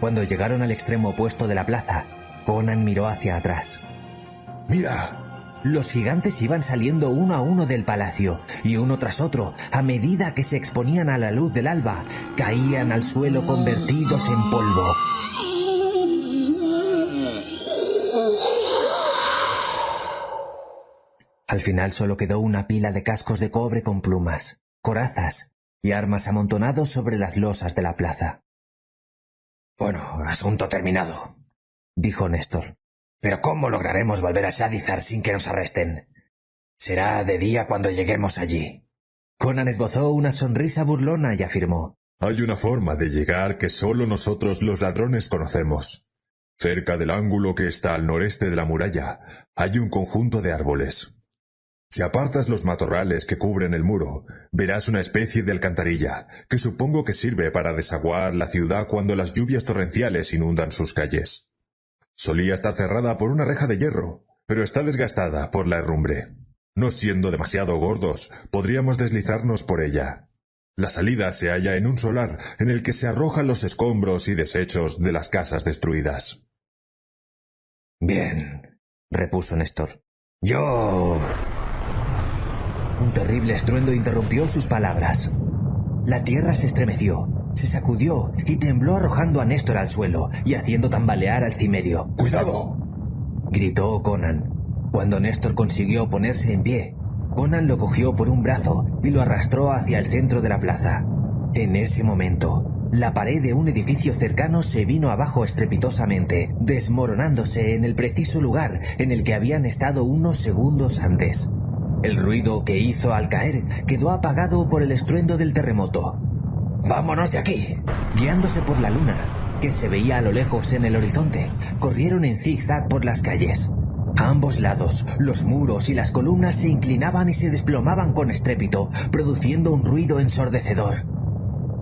Cuando llegaron al extremo opuesto de la plaza, Conan miró hacia atrás. ¡Mira! Los gigantes iban saliendo uno a uno del palacio, y uno tras otro, a medida que se exponían a la luz del alba, caían al suelo convertidos en polvo. Al final solo quedó una pila de cascos de cobre con plumas, corazas y armas amontonados sobre las losas de la plaza. Bueno, asunto terminado, dijo Néstor. Pero ¿cómo lograremos volver a Shadizar sin que nos arresten? Será de día cuando lleguemos allí. Conan esbozó una sonrisa burlona y afirmó: Hay una forma de llegar que solo nosotros los ladrones conocemos. Cerca del ángulo que está al noreste de la muralla hay un conjunto de árboles. Si apartas los matorrales que cubren el muro, verás una especie de alcantarilla, que supongo que sirve para desaguar la ciudad cuando las lluvias torrenciales inundan sus calles. Solía estar cerrada por una reja de hierro, pero está desgastada por la herrumbre. No siendo demasiado gordos, podríamos deslizarnos por ella. La salida se halla en un solar en el que se arrojan los escombros y desechos de las casas destruidas. Bien, repuso Néstor. Un terrible estruendo interrumpió sus palabras. La tierra se estremeció, se sacudió y tembló arrojando a Néstor al suelo y haciendo tambalear al cimerio. ¡Cuidado!, gritó Conan. Cuando Néstor consiguió ponerse en pie, Conan lo cogió por un brazo y lo arrastró hacia el centro de la plaza. En ese momento, la pared de un edificio cercano se vino abajo estrepitosamente, desmoronándose en el preciso lugar en el que habían estado unos segundos antes. El ruido que hizo al caer quedó apagado por el estruendo del terremoto. ¡Vámonos de aquí! Guiándose por la luna, que se veía a lo lejos en el horizonte, corrieron en zigzag por las calles. A ambos lados, los muros y las columnas se inclinaban y se desplomaban con estrépito, produciendo un ruido ensordecedor.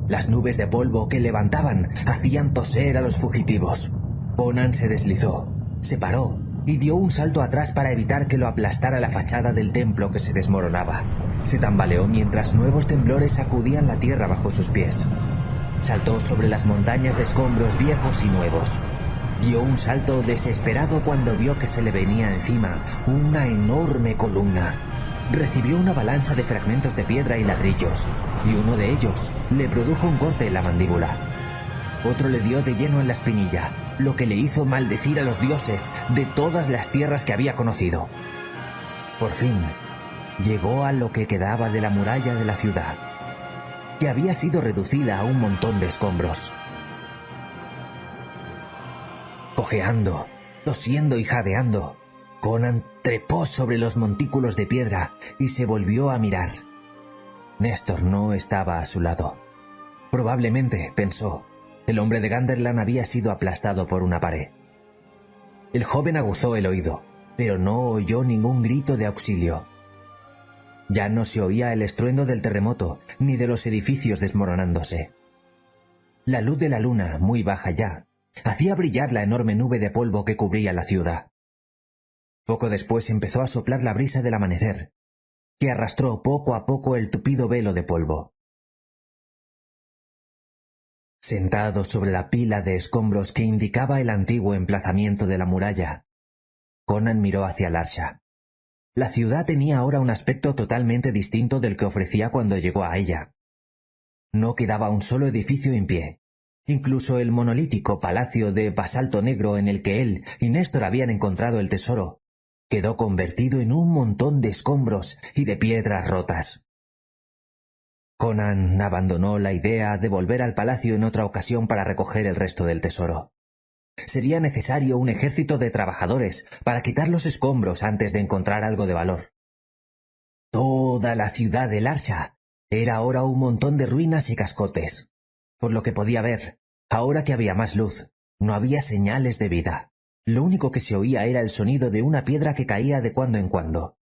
Las nubes de polvo que levantaban hacían toser a los fugitivos. Conan se deslizó, se paró y dio un salto atrás para evitar que lo aplastara la fachada del templo que se desmoronaba. Se tambaleó mientras nuevos temblores sacudían la tierra bajo sus pies. Saltó sobre las montañas de escombros viejos y nuevos. Dio un salto desesperado cuando vio que se le venía encima una enorme columna. Recibió una avalancha de fragmentos de piedra y ladrillos, y uno de ellos le produjo un corte en la mandíbula. Otro le dio de lleno en la espinilla, lo que le hizo maldecir a los dioses de todas las tierras que había conocido. Por fin, llegó a lo que quedaba de la muralla de la ciudad, que había sido reducida a un montón de escombros. Cojeando, tosiendo y jadeando, Conan trepó sobre los montículos de piedra y se volvió a mirar. Néstor no estaba a su lado. Probablemente, pensó, el hombre de Ganderland había sido aplastado por una pared. El joven aguzó el oído, pero no oyó ningún grito de auxilio. Ya no se oía el estruendo del terremoto ni de los edificios desmoronándose. La luz de la luna, muy baja ya, hacía brillar la enorme nube de polvo que cubría la ciudad. Poco después empezó a soplar la brisa del amanecer, que arrastró poco a poco el tupido velo de polvo. Sentado sobre la pila de escombros que indicaba el antiguo emplazamiento de la muralla, Conan miró hacia Larsha. La ciudad tenía ahora un aspecto totalmente distinto del que ofrecía cuando llegó a ella. No quedaba un solo edificio en pie. Incluso el monolítico palacio de basalto negro en el que él y Néstor habían encontrado el tesoro quedó convertido en un montón de escombros y de piedras rotas. Conan abandonó la idea de volver al palacio en otra ocasión para recoger el resto del tesoro. Sería necesario un ejército de trabajadores para quitar los escombros antes de encontrar algo de valor. Toda la ciudad de Larsha era ahora un montón de ruinas y cascotes. Por lo que podía ver, ahora que había más luz, no había señales de vida. Lo único que se oía era el sonido de una piedra que caía de cuando en cuando.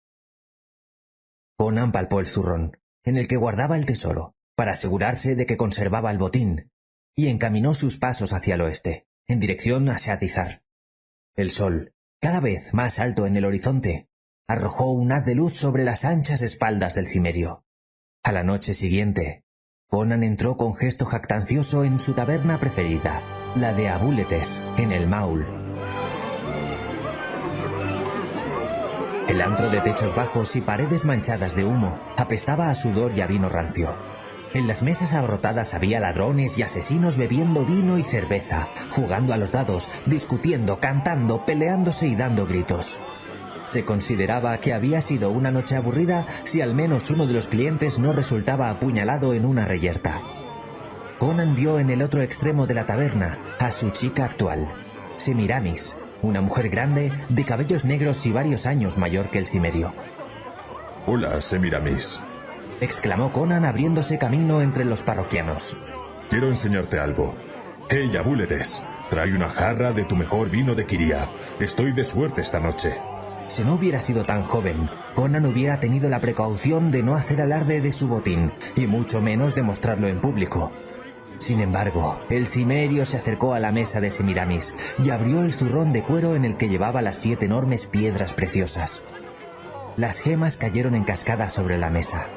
Conan palpó el zurrón, en el que guardaba el tesoro, para asegurarse de que conservaba el botín, y encaminó sus pasos hacia el oeste, en dirección a Seatizar. El sol, cada vez más alto en el horizonte, arrojó un haz de luz sobre las anchas espaldas del cimerio. A la noche siguiente, Conan entró con gesto jactancioso en su taberna preferida, la de Abúletes, en el Maul. El antro de techos bajos y paredes manchadas de humo apestaba a sudor y a vino rancio. En las mesas abarrotadas había ladrones y asesinos bebiendo vino y cerveza, jugando a los dados, discutiendo, cantando, peleándose y dando gritos. Se consideraba que había sido una noche aburrida si al menos uno de los clientes no resultaba apuñalado en una reyerta. Conan vio en el otro extremo de la taberna a su chica actual, Semiramis, una mujer grande, de cabellos negros y varios años mayor que el cimerio. Hola, Semiramis. Exclamó Conan abriéndose camino entre los parroquianos. Quiero enseñarte algo. Hey, Abúletes, trae una jarra de tu mejor vino de Kiria. Estoy de suerte esta noche. Si no hubiera sido tan joven, Conan hubiera tenido la precaución de no hacer alarde de su botín, y mucho menos de mostrarlo en público. Sin embargo, el cimerio se acercó a la mesa de Semiramis y abrió el zurrón de cuero en el que llevaba las 7 enormes piedras preciosas. Las gemas cayeron en cascada sobre la mesa.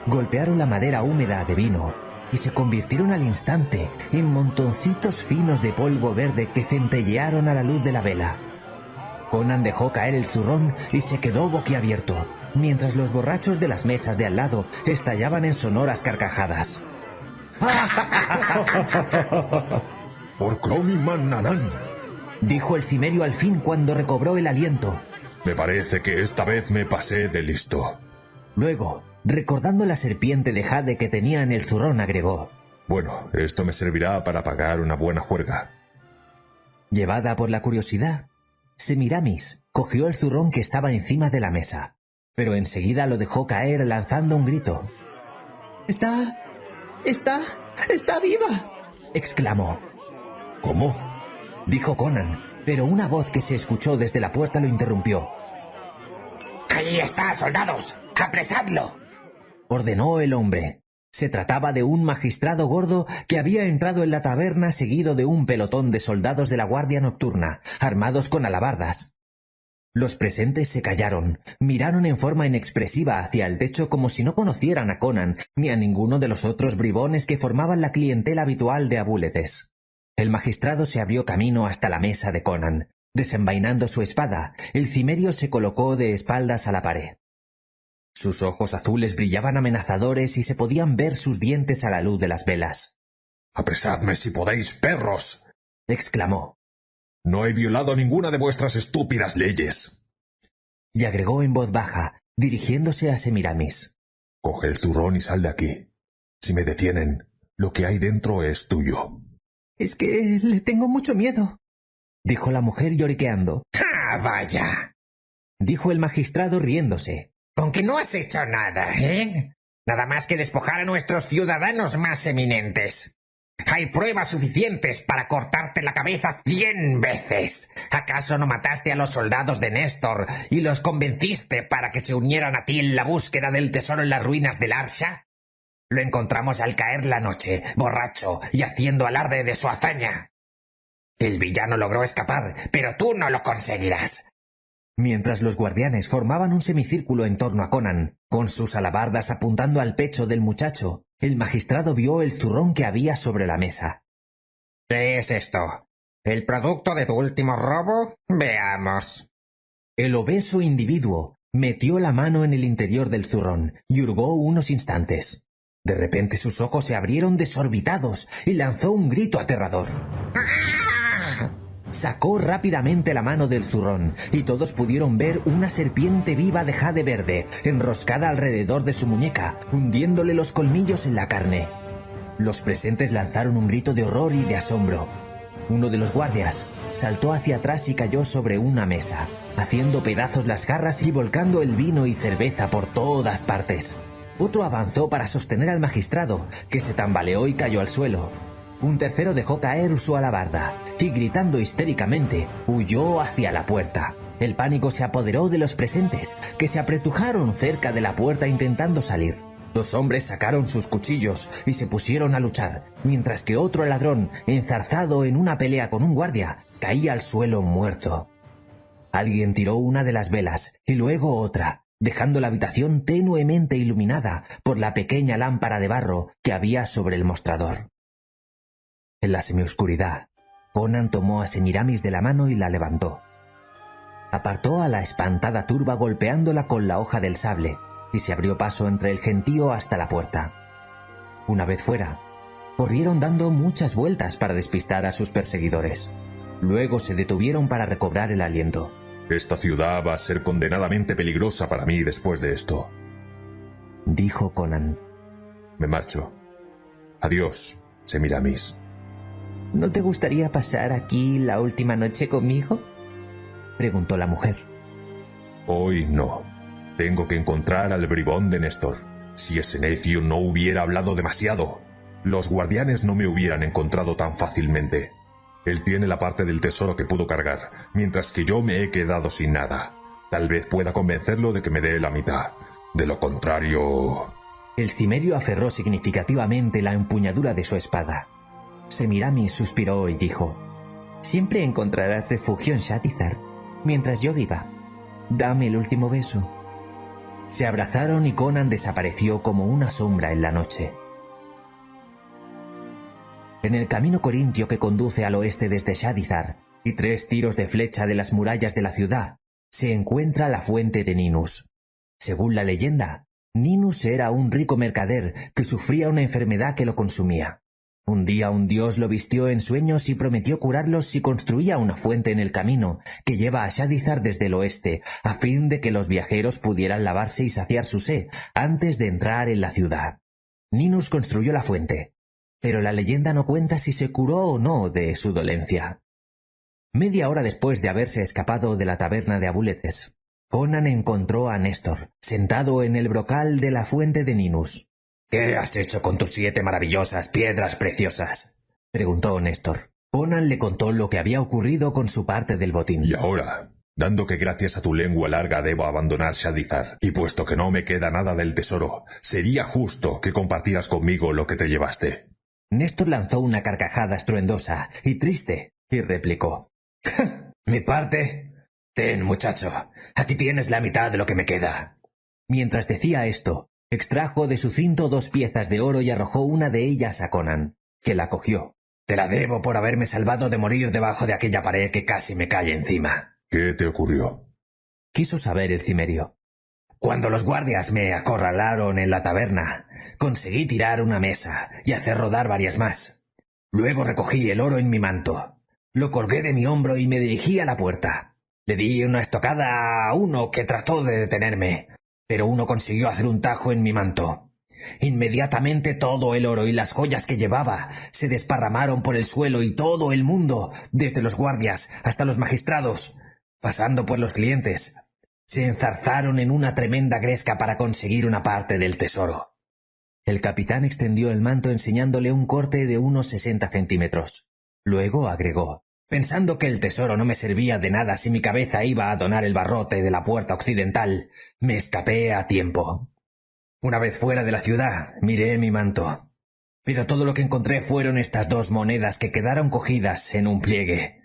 Golpearon la madera húmeda de vino y se convirtieron al instante en montoncitos finos de polvo verde que centellearon a la luz de la vela. Conan dejó caer el zurrón y se quedó boquiabierto, mientras los borrachos de las mesas de al lado estallaban en sonoras carcajadas. ¡Por Cromi Mannanan! Dijo el cimerio al fin cuando recobró el aliento. Me parece que esta vez me pasé de listo. Luego, recordando la serpiente de jade que tenía en el zurrón, agregó: Bueno, esto me servirá para pagar una buena juerga. Llevada por la curiosidad, Semiramis cogió el zurrón que estaba encima de la mesa, pero enseguida lo dejó caer lanzando un grito. ¡Está viva!, exclamó. ¿Cómo? Dijo Conan, pero una voz que se escuchó desde la puerta lo interrumpió. ¡Ahí está, soldados! ¡Apresadlo!, ordenó el hombre. Se trataba de un magistrado gordo que había entrado en la taberna seguido de un pelotón de soldados de la guardia nocturna, armados con alabardas. Los presentes se callaron, miraron en forma inexpresiva hacia el techo como si no conocieran a Conan ni a ninguno de los otros bribones que formaban la clientela habitual de Abúletes. El magistrado se abrió camino hasta la mesa de Conan. Desenvainando su espada, el cimerio se colocó de espaldas a la pared. Sus ojos azules brillaban amenazadores y se podían ver sus dientes a la luz de las velas. «¡Apresadme si podéis, perros!», exclamó. «No he violado ninguna de vuestras estúpidas leyes». Y agregó en voz baja, dirigiéndose a Semiramis. «Coge el zurrón y sal de aquí. Si me detienen, lo que hay dentro es tuyo». «Es que le tengo mucho miedo», dijo la mujer lloriqueando. ¡Ah, vaya! Dijo el magistrado riéndose. Con que no has hecho nada, ¿eh? Nada más que despojar a nuestros ciudadanos más eminentes. Hay pruebas suficientes para cortarte la cabeza 100 veces. ¿Acaso no mataste a los soldados de Néstor y los convenciste para que se unieran a ti en la búsqueda del tesoro en las ruinas de Larsha? Lo encontramos al caer la noche, borracho y haciendo alarde de su hazaña. El villano logró escapar, pero tú no lo conseguirás. Mientras los guardianes formaban un semicírculo en torno a Conan, con sus alabardas apuntando al pecho del muchacho, el magistrado vio el zurrón que había sobre la mesa. ¿Qué es esto? ¿El producto de tu último robo? Veamos. El obeso individuo metió la mano en el interior del zurrón y hurgó unos instantes. De repente sus ojos se abrieron desorbitados y lanzó un grito aterrador. Sacó rápidamente la mano del zurrón y todos pudieron ver una serpiente viva de jade verde enroscada alrededor de su muñeca, hundiéndole los colmillos en la carne. Los presentes lanzaron un grito de horror y de asombro. Uno de los guardias saltó hacia atrás y cayó sobre una mesa, haciendo pedazos las jarras y volcando el vino y cerveza por todas partes. Otro avanzó para sostener al magistrado, que se tambaleó y cayó al suelo. Un tercero dejó caer su alabarda y, gritando histéricamente, huyó hacia la puerta. El pánico se apoderó de los presentes, que se apretujaron cerca de la puerta intentando salir. Dos hombres sacaron sus cuchillos y se pusieron a luchar, mientras que otro ladrón, enzarzado en una pelea con un guardia, caía al suelo muerto. Alguien tiró una de las velas y luego otra, dejando la habitación tenuemente iluminada por la pequeña lámpara de barro que había sobre el mostrador. En la semioscuridad, Conan tomó a Semiramis de la mano y la levantó. Apartó a la espantada turba golpeándola con la hoja del sable y se abrió paso entre el gentío hasta la puerta. Una vez fuera, corrieron dando muchas vueltas para despistar a sus perseguidores. Luego se detuvieron para recobrar el aliento. Esta ciudad va a ser condenadamente peligrosa para mí después de esto, dijo Conan. Me marcho. Adiós, Semiramis. ¿No te gustaría pasar aquí la última noche conmigo?, preguntó la mujer. Hoy no. Tengo que encontrar al bribón de Néstor. Si ese necio no hubiera hablado demasiado, los guardianes no me hubieran encontrado tan fácilmente. Él tiene la parte del tesoro que pudo cargar, mientras que yo me he quedado sin nada. Tal vez pueda convencerlo de que me dé la mitad. De lo contrario... El cimerio aferró significativamente la empuñadura de su espada. Semiramis suspiró y dijo: «Siempre encontrarás refugio en Shadizar, mientras yo viva. Dame el último beso». Se abrazaron y Conan desapareció como una sombra en la noche. En el camino corintio que conduce al oeste desde Shadizar, y 3 tiros de flecha de las murallas de la ciudad, se encuentra la fuente de Ninus. Según la leyenda, Ninus era un rico mercader que sufría una enfermedad que lo consumía. Un día un dios lo vistió en sueños y prometió curarlos si construía una fuente en el camino que lleva a Shadizar desde el oeste, a fin de que los viajeros pudieran lavarse y saciar su sed antes de entrar en la ciudad. Ninus construyó la fuente, pero la leyenda no cuenta si se curó o no de su dolencia. Media hora después de haberse escapado de la taberna de Abuletes, Conan encontró a Néstor, sentado en el brocal de la fuente de Ninus. «¿Qué has hecho con tus 7 maravillosas piedras preciosas?», preguntó Néstor. Conan le contó lo que había ocurrido con su parte del botín. Y ahora, dando que gracias a tu lengua larga debo abandonar Shadizar, y puesto que no me queda nada del tesoro, sería justo que compartieras conmigo lo que te llevaste. Néstor lanzó una carcajada estruendosa y triste y replicó: «¿Mi parte? Ten, muchacho, aquí tienes la mitad de lo que me queda». Mientras decía esto, extrajo de su cinto 2 piezas de oro y arrojó una de ellas a Conan, que la cogió. «Te la debo por haberme salvado de morir debajo de aquella pared que casi me cae encima». ¿Qué te ocurrió?, quiso saber el cimerio. «Cuando los guardias me acorralaron en la taberna, conseguí tirar una mesa y hacer rodar varias más. Luego recogí el oro en mi manto, lo colgué de mi hombro y me dirigí a la puerta. Le di una estocada a uno que trató de detenerme, pero uno consiguió hacer un tajo en mi manto. Inmediatamente todo el oro y las joyas que llevaba se desparramaron por el suelo y todo el mundo, desde los guardias hasta los magistrados, pasando por los clientes, se enzarzaron en una tremenda gresca para conseguir una parte del tesoro». El capitán extendió el manto enseñándole un corte de unos 60 centímetros. Luego agregó: «Pensando que el tesoro no me servía de nada si mi cabeza iba a donar el barrote de la puerta occidental, me escapé a tiempo. Una vez fuera de la ciudad, miré mi manto, pero todo lo que encontré fueron estas 2 monedas que quedaron cogidas en un pliegue.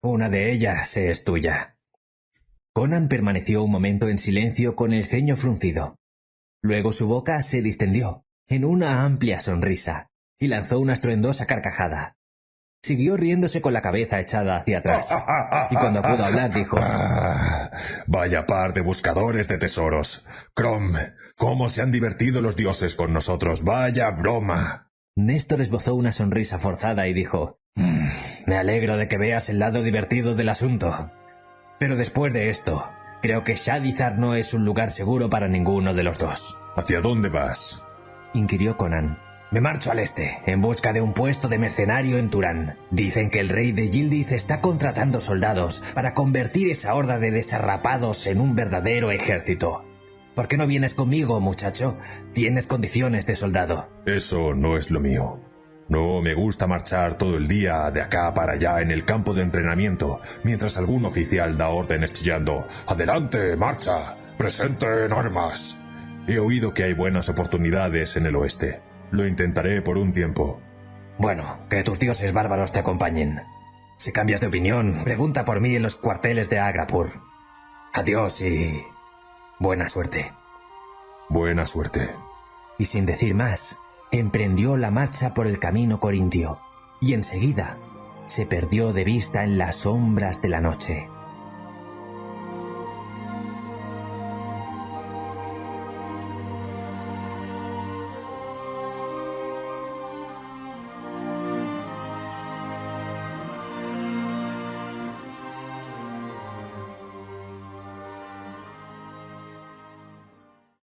Una de ellas es tuya». Conan permaneció un momento en silencio con el ceño fruncido. Luego su boca se distendió en una amplia sonrisa y lanzó una estruendosa carcajada. Siguió riéndose con la cabeza echada hacia atrás, y cuando pudo hablar dijo: Vaya par de buscadores de tesoros. Crom, cómo se han divertido los dioses con nosotros. Vaya broma. Néstor esbozó una sonrisa forzada y dijo: Me alegro de que veas el lado divertido del asunto. Pero después de esto, creo que Shadizar no es un lugar seguro para ninguno de los dos. ¿Hacia dónde vas? Inquirió Conan. Me marcho al este, en busca de un puesto de mercenario en Turán. Dicen que el rey de Yildiz está contratando soldados para convertir esa horda de desarrapados en un verdadero ejército. ¿Por qué no vienes conmigo, muchacho? Tienes condiciones de soldado. Eso no es lo mío. No me gusta marchar todo el día de acá para allá en el campo de entrenamiento, mientras algún oficial da órdenes chillando: ¡Adelante, marcha! ¡Presente en armas! He oído que hay buenas oportunidades en el oeste. Lo intentaré por un tiempo. Bueno, que tus dioses bárbaros te acompañen. Si cambias de opinión, pregunta por mí en los cuarteles de Agrapur. Adiós y... buena suerte. Buena suerte. Y sin decir más, emprendió la marcha por el camino corintio, y enseguida se perdió de vista en las sombras de la noche.